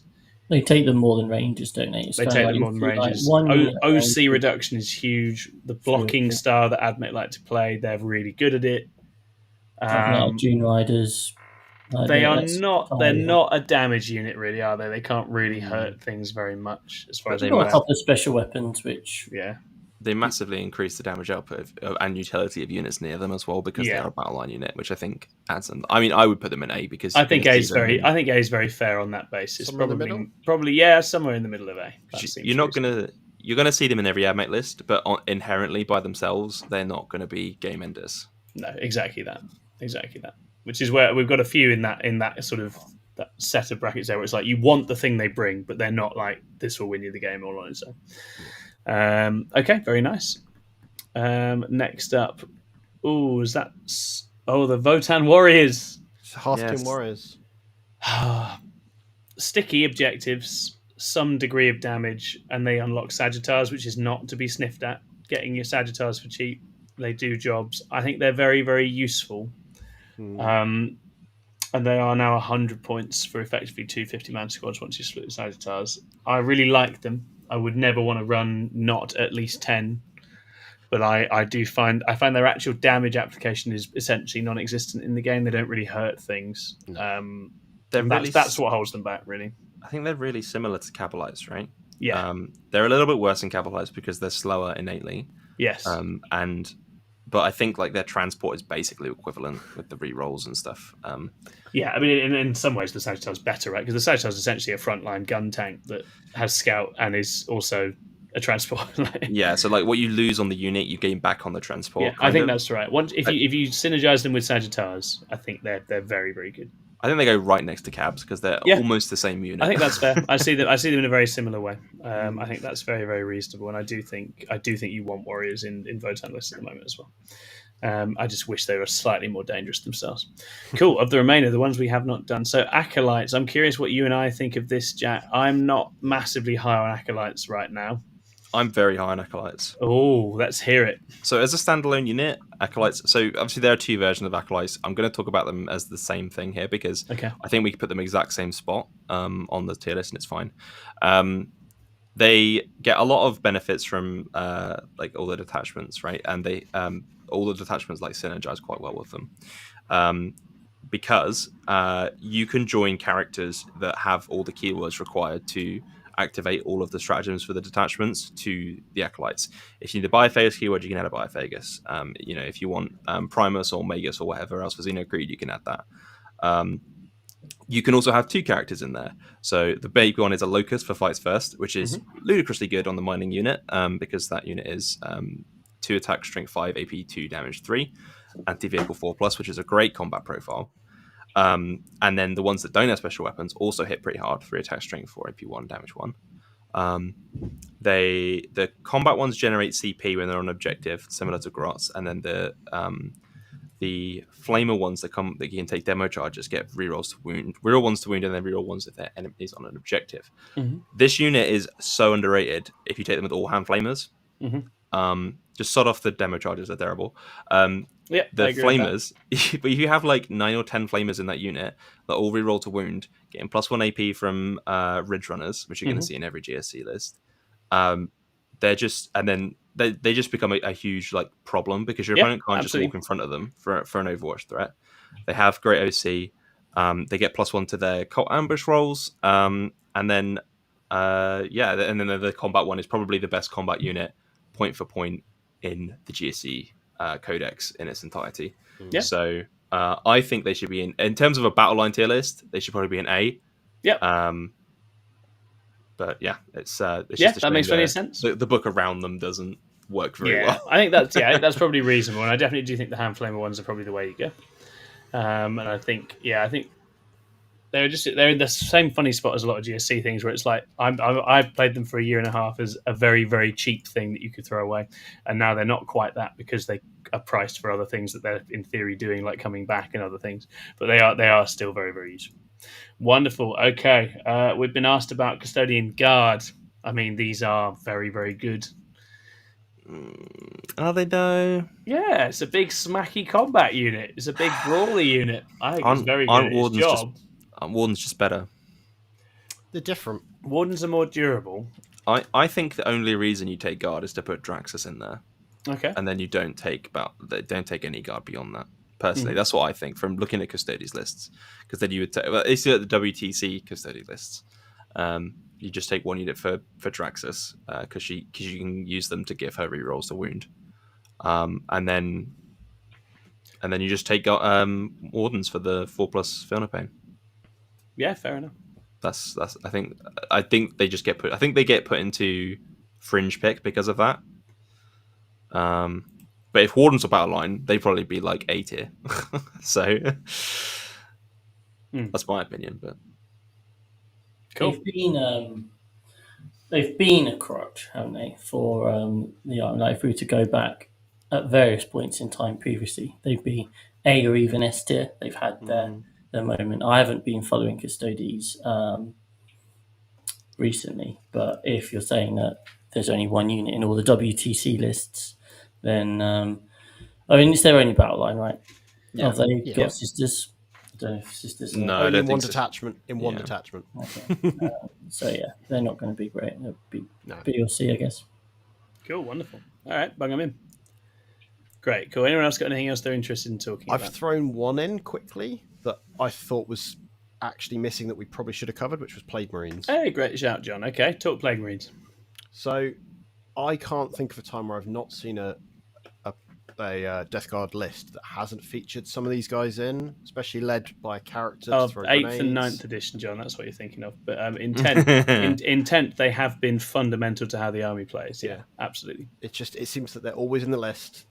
They take them more than Rangers, don't they? They take them more than Rangers. OC reduction is huge. The blocking style that admech like to play, they're really good at it. Dune Riders. They are not. They're not a damage unit, really, are they? They can't really hurt things very much, as far as they've got a couple of special weapons, which they massively increase the damage output and utility of units near them as well, because they are a battle line unit, which I think adds them. I mean, I would put them in A because I think A is very fair on that basis. Probably somewhere in the middle of A. You're gonna see them in every admech list, but inherently by themselves, they're not going to be game enders. No, exactly that. Which is where we've got a few in that sort of that set of brackets there, where it's like you want the thing they bring, but they're not like this will win you the game all on its own. Okay, very nice. Next up, the Votan Warriors. Hearthstone Warriors. Sticky objectives, some degree of damage, and they unlock Sagittars, which is not to be sniffed at. Getting your Sagittars for cheap, they do jobs. I think they're very, very useful. And they are now 100 points for effectively 250 man squads once you split the Sagittars. I really like them. I would never want to run not at least 10, but I find their actual damage application is essentially non-existent in the game. They don't really hurt things. That's what holds them back, really. I think they're really similar to Kabalites, right? Yeah. They're a little bit worse than Kabalites because they're slower innately. Yes. But I think like their transport is basically equivalent with the rerolls and stuff. I mean, in some ways the Sagittar's better, right? Because the Sagittar's essentially a frontline gun tank that has scout and is also a transport. So like what you lose on the unit, you gain back on the transport. Yeah, I think that's right. If you synergize them with Sagittars, I think they're very, very good. I think they go right next to cabs because they're almost the same unit. I think that's fair. I see them in a very similar way. I think that's very, very reasonable, and I do think you want warriors in Votan lists at the moment as well. I just wish they were slightly more dangerous themselves. Cool. Of the remainder, the ones we have not done. So acolytes. I'm curious what you and I think of this, Jack. I'm not massively high on acolytes right now. I'm very high on acolytes. Oh, let's hear it. So as a standalone unit, acolytes. So obviously there are two versions of acolytes. I'm going to talk about them as the same thing here because I think we can put them exact same spot on the tier list and it's fine. They get a lot of benefits from like all the detachments, right? And they all the detachments like synergize quite well with them. Because you can join characters that have all the keywords required to activate all of the stratagems for the detachments to the acolytes. If you need a Biophagus keyword, you can add a Biophagus. If you want Primus or Magus or whatever else for Xenocreed, you can add that. You can also have two characters in there. So the big one is a Locust for Fights First, which is ludicrously good on the mining unit because that unit is 2 attack, strength 5, AP 2, damage 3, anti-vehicle 4+, which is a great combat profile. And then the ones that don't have special weapons also hit pretty hard, 3 attack, strength 4, AP 1, damage 1. The combat ones generate CP when they're on objective, similar to Grots, and then the flamer ones that you can take demo charges get rerolls to wound, reroll ones to wound, and then reroll ones if their enemies on an objective. Mm-hmm. This unit is so underrated if you take them with all hand flamers. Mm-hmm. Just sod off the demo charges; they're terrible. Yeah, the flamers, but if you have like 9 or 10 flamers in that unit that all reroll to wound, getting +1 AP from Ridge Runners, which you're going to see in every GSC list, they're just, and then they just become a huge like problem because your opponent can't just walk in front of them for an Overwatch threat. They have great OC. They get +1 to their cult ambush rolls, and then the combat one is probably the best combat unit point for point in the GSC codex in its entirety. So I think they should be in terms of a Battleline tier list, they should probably be an A. But yeah, it's just that makes plenty of sense. The book around them doesn't work very well. I think that's probably reasonable, and I definitely do think the hand flamer ones are probably the way you go. And I think they're in the same funny spot as a lot of GSC things, where it's like I played them for a year and a half as a very, very cheap thing that you could throw away, and now they're not quite that because they are priced for other things that they're in theory doing, like coming back and other things. But they are still very, very useful. Wonderful. Okay, we've been asked about Custodian Guard. I mean, these are very, very good. Are they though? Yeah, it's a big smacky combat unit. It's a big brawly unit. I think it's very good at its job. Warden's just better. They're different. Wardens are more durable. I think the only reason you take Guard is to put Draxus in there. Okay. And then you don't take any Guard beyond that. Personally, that's what I think from looking at Custodies lists. Because then you would take, it's at the WTC Custody lists. You just take one unit for Draxus because you can use them to give her rerolls to wound, and then you just take Wardens for the 4+ Filner Pain. Yeah, fair enough. That's I think they just get put. I think they get put into fringe pick because of that. But if Wardens were Battleline, they'd probably be like A tier. So that's my opinion. But cool. They've been a crutch, haven't they? For the Army. Like if we were to go back at various points in time previously, they'd be A or even S tier. They've had their moment. I haven't been following Custodies recently, but if you're saying that there's only one unit in all the WTC lists, then I mean it's their only Battleline, right? Yeah. Have they got sisters? I don't know if sisters. No, only in one detachment. One detachment. Okay. So yeah, they're not going to be great. They'll be B or C, I guess. Cool, wonderful. All right, bung them in. Great, cool. Anyone else got anything else they're interested in talking about? I've thrown one in quickly that I thought was actually missing that we probably should have covered, which was Plague Marines. Hey, great shout, John. Okay, talk Plague Marines. So I can't think of a time where I've not seen a Death Guard list that hasn't featured some of these guys in, especially led by a character. Of 8th and 9th edition, John, that's what you're thinking of. But in 10th, they have been fundamental to how the army plays. Yeah, absolutely. It seems that they're always in the list,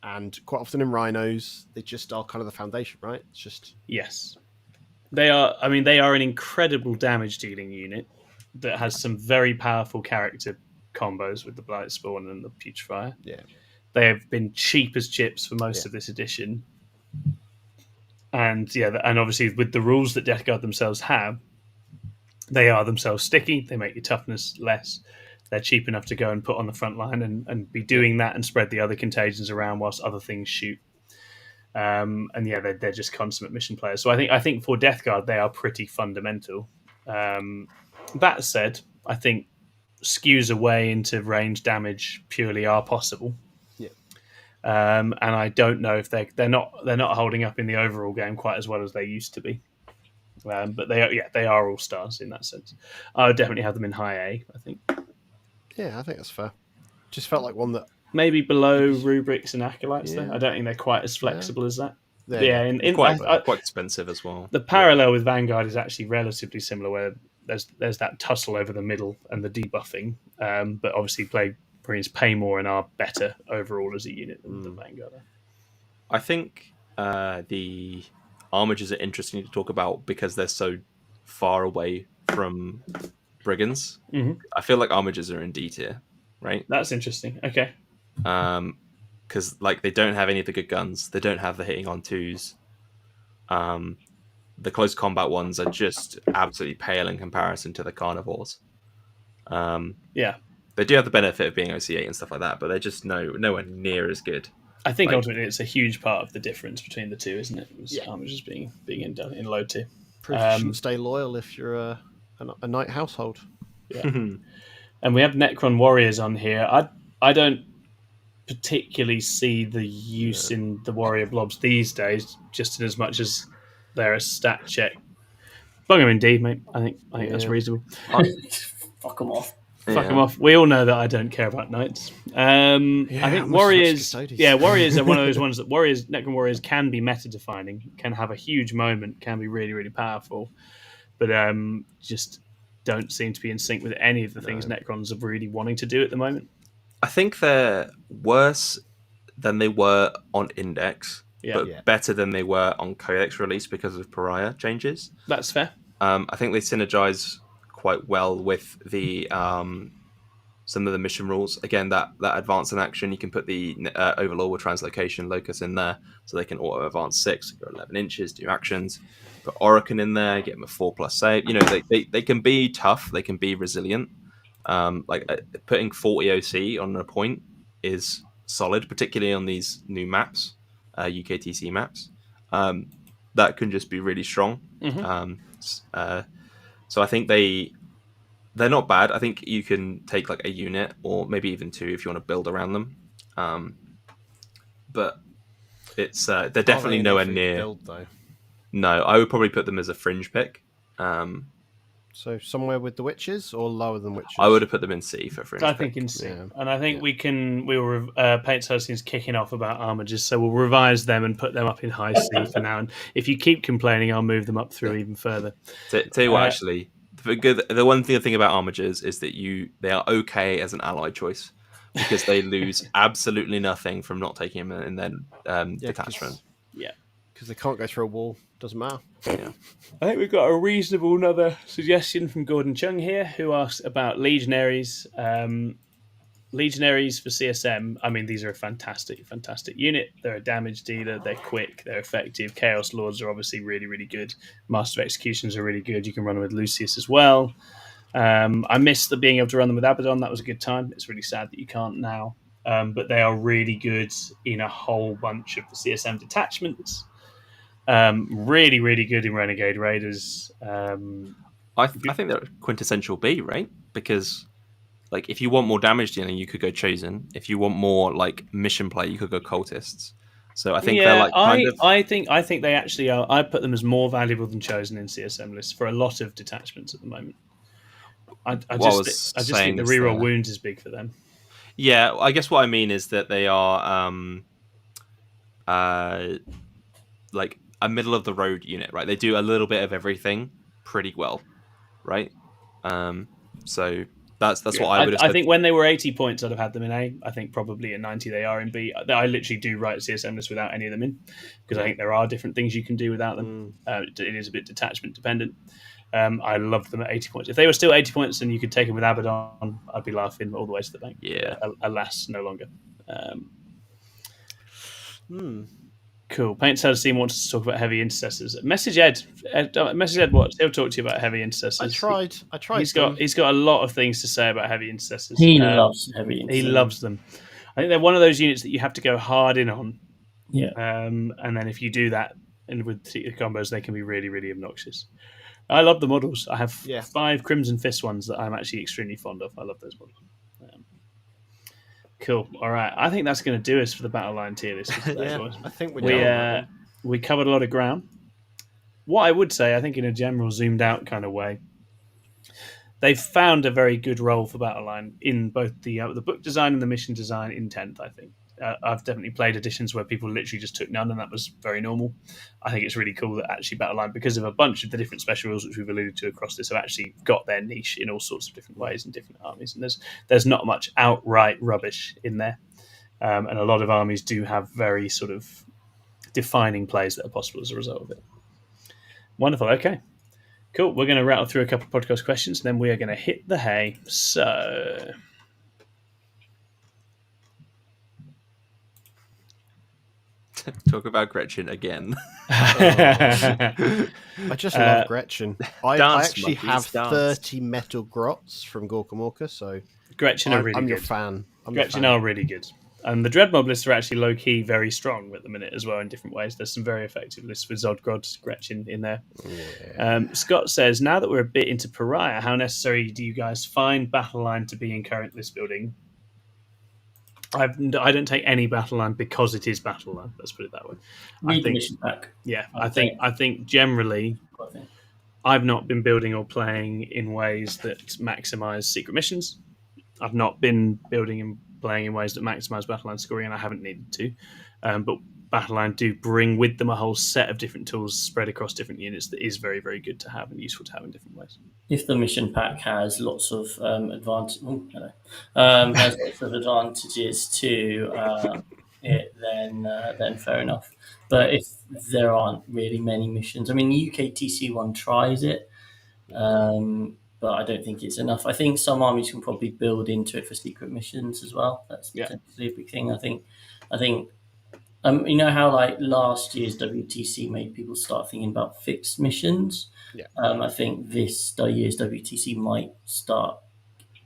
and quite often in Rhinos, they just are kind of the foundation, right? It's just... Yes. They are an incredible damage dealing unit that has some very powerful character combos with the Blight Spawn and the Putrefier. Yeah. They have been cheap as chips for most of this edition. And and obviously with the rules that Death Guard themselves have, they are themselves sticky. They make your toughness less. They're cheap enough to go and put on the front line and be doing that and spread the other contagions around whilst other things shoot. They're just consummate mission players. So I think for Death Guard, they are pretty fundamental. That said, I think skews away into range damage purely are possible. And I don't know if they're not holding up in the overall game quite as well as they used to be. But they are all stars in that sense. I would definitely have them in high A, I think. Yeah, I think that's fair. Just felt like one that maybe below rubrics and acolytes. Though I don't think they're quite as flexible as that. Quite expensive as well. The parallel with Vanguard is actually relatively similar, where there's that tussle over the middle and the debuffing, but obviously Plague Marines pay more and are better overall as a unit than the Vanguard. I think the armigers are interesting to talk about because they're so far away from Brigands. I feel like armigers are in D tier, right? That's interesting. Okay. because like they don't have any of the good guns. They don't have the hitting on 2s. The close combat ones are just absolutely pale in comparison to the carnivores. They do have the benefit of being OC8 and stuff like that, but they're just nowhere near as good. I think ultimately it's a huge part of the difference between the two, isn't it? Just being in low tier. Proof you shouldn't stay loyal if you're a knight household. Yeah. And we have Necron warriors on here. I don't particularly see the use in the warrior blobs these days, just in as much as they're a stat check. Bung them indeed, mate. I think that's reasonable. Fuck them off. Fuck them off. We all know that I don't care about knights. I think warriors. Warriors are one of those ones that Necron warriors can be meta defining, can have a huge moment, can be really, really powerful, but just don't seem to be in sync with any of the things Necrons are really wanting to do at the moment. I think they're worse than they were on Index, but better than they were on Codex release because of Pariah changes. That's fair. I think they synergize quite well with the some of the mission rules. Again, that advance in action, you can put the Overlord with Translocation Locus in there, so they can auto advance 6, go 11 inches, do actions. Put Orokin in there, get them a 4+ save. You know, they can be tough, they can be resilient. Putting 40 OC on a point is solid, particularly on these new maps, UKTC maps. That can just be really strong. So I think they're not bad. I think you can take like a unit or maybe even 2 if you want to build around them. But it's they're definitely nowhere near. Build, though. No, I would probably put them as a fringe pick. So somewhere with the witches or lower than witches? I would have put them in C for fringe. I think in C, and I think we will. Paint Hostings kicking off about armagers, so we'll revise them and put them up in high C for now. And if you keep complaining, I'll move them up through even further. Tell you what, actually, the one thing about armagers is that they are okay as an ally choice because they lose absolutely nothing from not taking them in their detachment. Because they can't go through a wall. Doesn't matter. Yeah. I think we've got a reasonable another suggestion from Gordon Chung here, who asks about legionaries. Legionaries for CSM. I mean, these are a fantastic unit. They're a damage dealer. They're quick. They're effective. Chaos Lords are obviously really, really good. Master of Executions are really good. You can run them with Lucius as well. I missed being able to run them with Abaddon. That was a good time. It's really sad that you can't now. But they are really good in a whole bunch of the CSM detachments. Really, really good in Renegade Raiders. I think they're quintessential B, right? Because like if you want more damage dealing, you could go Chosen. If you want more like mission play, you could go Cultists. So I think they're like I think they actually are. I put them as more valuable than Chosen in CSM lists for a lot of detachments at the moment. I just think the reroll wounds is big for them. Yeah, I guess what I mean is that they are like a middle of the road unit, right? They do a little bit of everything pretty well, right? So that's what I would have said. I think when they were 80 points, I'd have had them in A. I think probably at 90 they are in B. I literally do write CSM lists without any of them in because I think there are different things you can do without them. It is a bit detachment dependent. I loved them at 80 points. If they were still 80 points and you could take them with Abaddon, I'd be laughing all the way to the bank. Yeah. Alas, no longer. Cool. Paint Cells team wants to talk about heavy intercessors. Message Ed what? He'll talk to you about heavy intercessors. I tried. He's got a lot of things to say about heavy intercessors. He loves heavy intercessors. He loves them. I think they're one of those units that you have to go hard in on. Yeah. And then if you do that and with particular combos, they can be really, really obnoxious. I love the models. I have 5 Crimson Fist ones that I'm actually extremely fond of. I love those models. Cool. All right. I think that's going to do us for the Battleline tier list. I think we covered a lot of ground. What I would say, I think in a general zoomed out kind of way, they've found a very good role for Battleline in both the book design and the mission design in 10th, I think. I've definitely played editions where people literally just took none, and that was very normal. I think it's really cool that actually Battleline, because of a bunch of the different special rules which we've alluded to across this, have actually got their niche in all sorts of different ways in different armies. And there's not much outright rubbish in there. And a lot of armies do have very sort of defining plays that are possible as a result of it. Wonderful. Okay. Cool. We're going to rattle through a couple of podcast questions, and then we are going to hit the hay. So... Talk about Gretchin again. I just love Gretchin. I actually have 30 metal grots from Gorka Morka, so Gretchin are really I'm good. your fan. Gretchin are really good. And the Dread Mob lists are actually low-key very strong at the minute as well in different ways. There's some very effective lists with Zodgrod, Gretchin in there. Yeah. Scott says, now that we're a bit into Pariah, how necessary do you guys find Battleline to be in current list building? I don't take any Battleline because it is Battleline. Let's put it that way. Read the mission pack. Yeah, I think generally, I've not been building or playing in ways that maximise secret missions. I've not been building and playing in ways that maximise Battleline scoring, and I haven't needed to. But Battleline do bring with them a whole set of different tools spread across different units that is very, very good to have and useful to have in different ways. If the mission pack has lots of has lots of advantages to it, then fair enough. But if there aren't really many missions, I mean, the UKTC one tries it, but I don't think it's enough. I think some armies can probably build into it for secret missions as well. That's potentially a big thing. I think. You know how like last year's WTC made people start thinking about fixed missions. Yeah. I think this year's WTC might start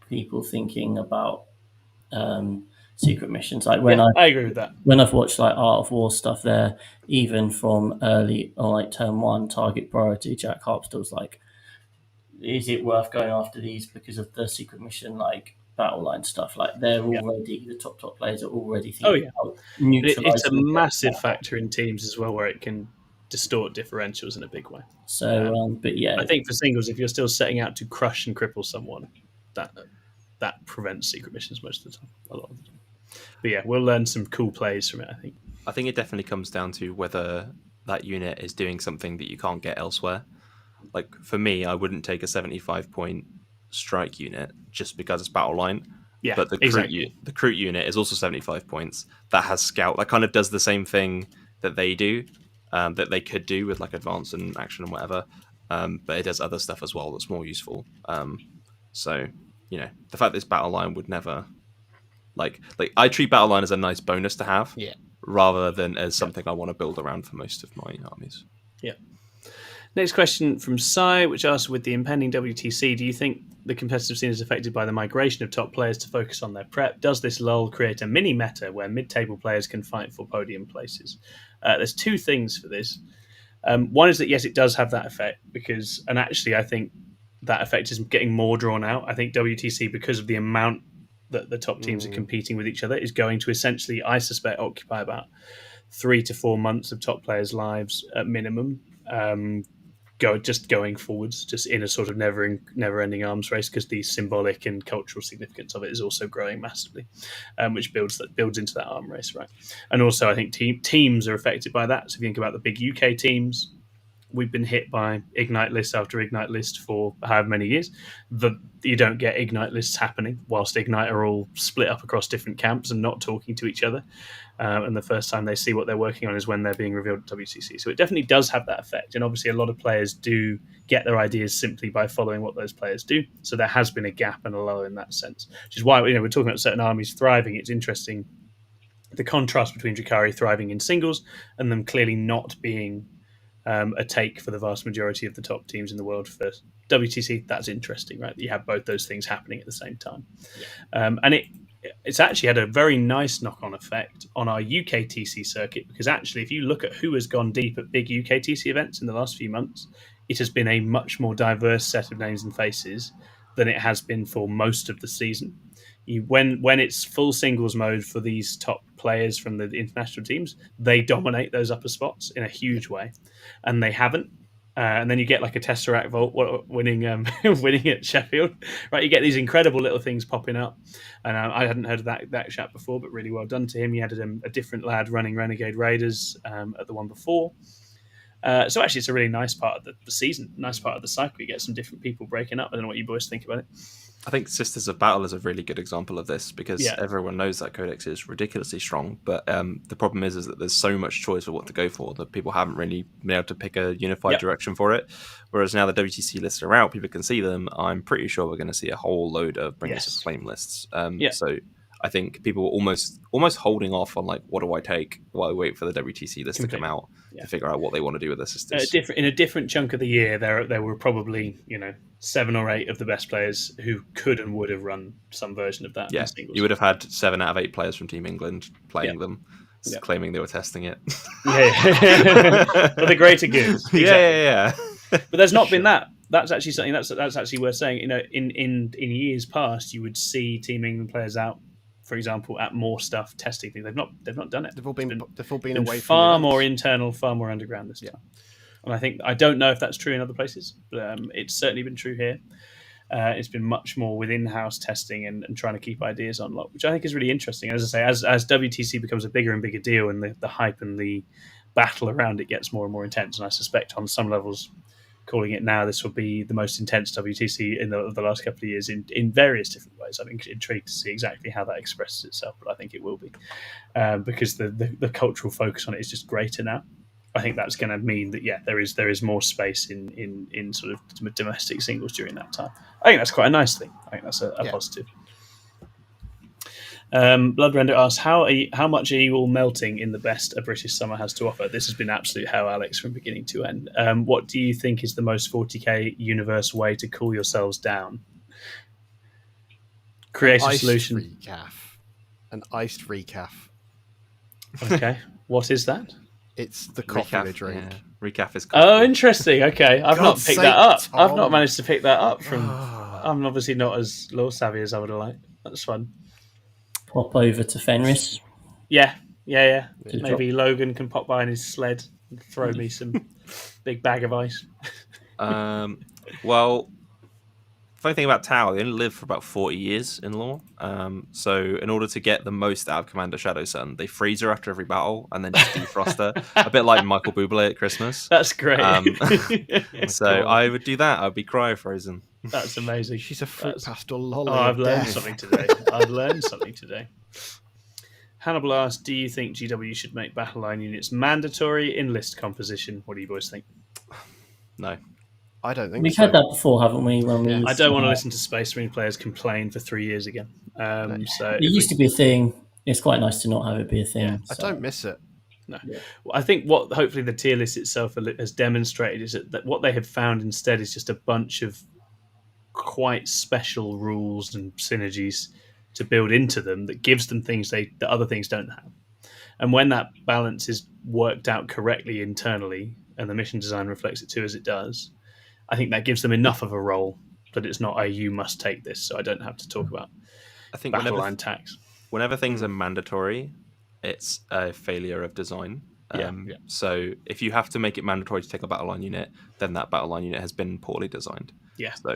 people thinking about secret missions. Like when I agree with that. When I've watched like Art of War stuff, there even from early or like turn 1 target priority, Jack Harpstall's like, is it worth going after these because of the secret mission like Battleline stuff? Like they're already the top players are already thinking about neutralizing. It's a massive factor in teams as well, where it can distort differentials in a big way. So, but yeah, I think for singles, if you're still setting out to crush and cripple someone, that prevents secret missions most of the time, a lot of the time. But yeah, we'll learn some cool plays from it. I think it definitely comes down to whether that unit is doing something that you can't get elsewhere. Like for me, I wouldn't take a 75-point strike unit just because it's Battleline. Yeah, but the Kroot unit is also 75 points. That has scout. That kind of does the same thing that they do, that they could do with like advance and action and whatever. But it does other stuff as well that's more useful. So you know, the fact that this Battleline would never like I treat Battleline as a nice bonus to have, rather than as something I want to build around for most of my armies. Yeah. Next question from Sai, which asks, with the impending WTC, do you think the competitive scene is affected by the migration of top players to focus on their prep? Does this lull create a mini meta where mid-table players can fight for podium places? There's two things for this. One is that, yes, it does have that effect, and actually I think that effect is getting more drawn out. I think WTC, because of the amount that the top teams are competing with each other, is going to essentially, I suspect, occupy about 3 to 4 months of top players' lives at minimum. Going forwards, just in a sort of never-ending arms race, because the symbolic and cultural significance of it is also growing massively, which builds into that arm race, right? And also, I think teams are affected by that. So if you think about the big UK teams, we've been hit by Ignite list after Ignite list for however many years. You don't get Ignite lists happening whilst Ignite are all split up across different camps and not talking to each other. And the first time they see what they're working on is when they're being revealed at WCC. So it definitely does have that effect. And obviously a lot of players do get their ideas simply by following what those players do. So there has been a gap and a lull in that sense, which is why we're talking about certain armies thriving. It's interesting, the contrast between Drukhari thriving in singles and them clearly not being a take for the vast majority of the top teams in the world for WTC. That's interesting, right? You have both those things happening at the same time. Yeah. And it's actually had a very nice knock-on effect on our UKTC circuit, because actually if you look at who has gone deep at big UKTC events in the last few months, it has been a much more diverse set of names and faces than it has been for most of the season. When it's full singles mode for these top players from the international teams, they dominate those upper spots in a huge way, and they haven't. And then you get like a Tesseract Vault winning at Sheffield, right? You get these incredible little things popping up, and I hadn't heard of that chap before, but really well done to him. He had a different lad running Renegade Raiders at the one before. So actually, it's a really nice part of the season, nice part of the cycle. You get some different people breaking up. I don't know what you boys think about it. I think Sisters of Battle is a really good example of this, because everyone knows that Codex is ridiculously strong, but the problem is that there's so much choice for what to go for that people haven't really been able to pick a unified direction for it. Whereas now the WTC lists are out, people can see them. I'm pretty sure we're going to see a whole load of Bringers of Flame lists. So I think people were almost holding off on like, what do I take while I wait for the WTC list to come out to figure out what they want to do with their sisters. In a different chunk of the year, there were probably 7 or 8 of the best players who could and would have run some version of that. Yeah, you would have had 7 out of 8 players from Team England playing them, claiming they were testing it. For the greater good. Exactly. Yeah. But there's not been that. That's actually something that's actually worth saying. In years past, you would see Team England players out, for example, at more stuff testing things. They've not done it. They've all been away from far more internal, far more underground this time. And I don't know if that's true in other places, but it's certainly been true here. It's been much more with in-house testing and trying to keep ideas on lock, which I think is really interesting. As I say, as WTC becomes a bigger and bigger deal, and the hype and the battle around it gets more and more intense, and I suspect on some levels, calling it now, this will be the most intense WTC of the last couple of years in various different ways. I'm intrigued to see exactly how that expresses itself, but I think it will be because the cultural focus on it is just greater now. I think that's going to mean that there is more space in sort of domestic singles during that time. I think that's quite a nice thing. I think that's a positive. Bloodrender asks, how much are you all melting in the best a British summer has to offer? This has been absolute hell, Alex, from beginning to end. What do you think is the most 40k universe way to cool yourselves down? Create a solution. An iced recaf. Okay, what is that? It's the coffee they drink. Yeah. Recaf is coffee. Oh, interesting. Okay, I've not picked that up. Tom. I've not managed to pick that up from. I'm obviously not as law savvy as I would have liked. That's fun. Pop over to Fenris. Yeah. Maybe Logan can pop by in his sled and throw me some big bag of ice. Well, funny thing about Tau, they only live for about 40 years in lore. So in order to get the most out of Commander Shadow Sun, they freeze her after every battle and then just defrost her. A bit like Michael Bublé at Christmas. That's great. So I would do that. I'd be cryo-frozen. That's amazing. She's a fruit pastel lolly. I've learned something today. Hannibal asked, do you think GW should make Battleline units mandatory in list composition? What do you boys think? No. I don't think We've had that before, haven't we? I don't want to listen to Space Marine players complain for 3 years again. So it used to be a thing. It's quite nice to not have it be a thing. Yeah, I don't miss it. No. Yeah. Well, I think what hopefully the tier list itself has demonstrated is that what they have found instead is just a bunch of quite special rules and synergies to build into them that gives them things that other things don't have. And when that balance is worked out correctly internally and the mission design reflects it too as it does, I think that gives them enough of a role that it's not you must take this, so I don't have to talk about Battleline tax. Whenever things are mandatory, it's a failure of design. So if you have to make it mandatory to take a Battleline unit, then that Battleline unit has been poorly designed. Yeah. So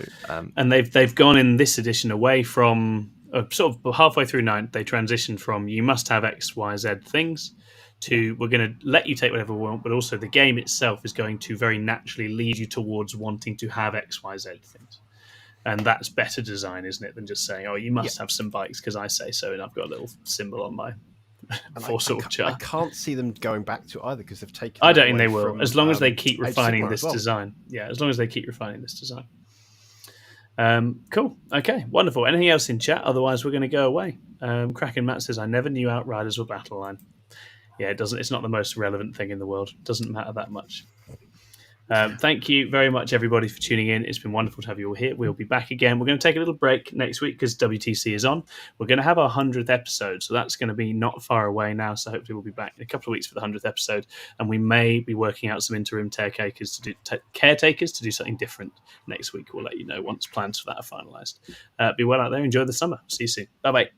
and they've gone in this edition away from sort of halfway through 9th, they transitioned from you must have X, Y, Z things to we're going to let you take whatever we want, but also the game itself is going to very naturally lead you towards wanting to have X, Y, Z things. And that's better design, isn't it, than just saying, oh, you must have some bikes because I say so, and I've got a little symbol on my four-sword chart. I can't see them going back to either because they've taken. I don't think they will, as long as they keep refining this design. Yeah, as long as they keep refining this design. Cool. Okay, wonderful. Anything else in chat? Otherwise, we're going to go away. Kraken Matt says, I never knew Outriders were Battleline. Yeah, it doesn't. It's not the most relevant thing in the world. It doesn't matter that much. Thank you very much, everybody, for tuning in. It's been wonderful to have you all here. We'll be back again. We're going to take a little break next week because WTC is on. We're going to have our 100th episode, so that's going to be not far away now. So hopefully we'll be back in a couple of weeks for the 100th episode, and we may be working out some interim caretakers to do something different next week. We'll let you know once plans for that are finalised. Be well out there. Enjoy the summer. See you soon. Bye-bye.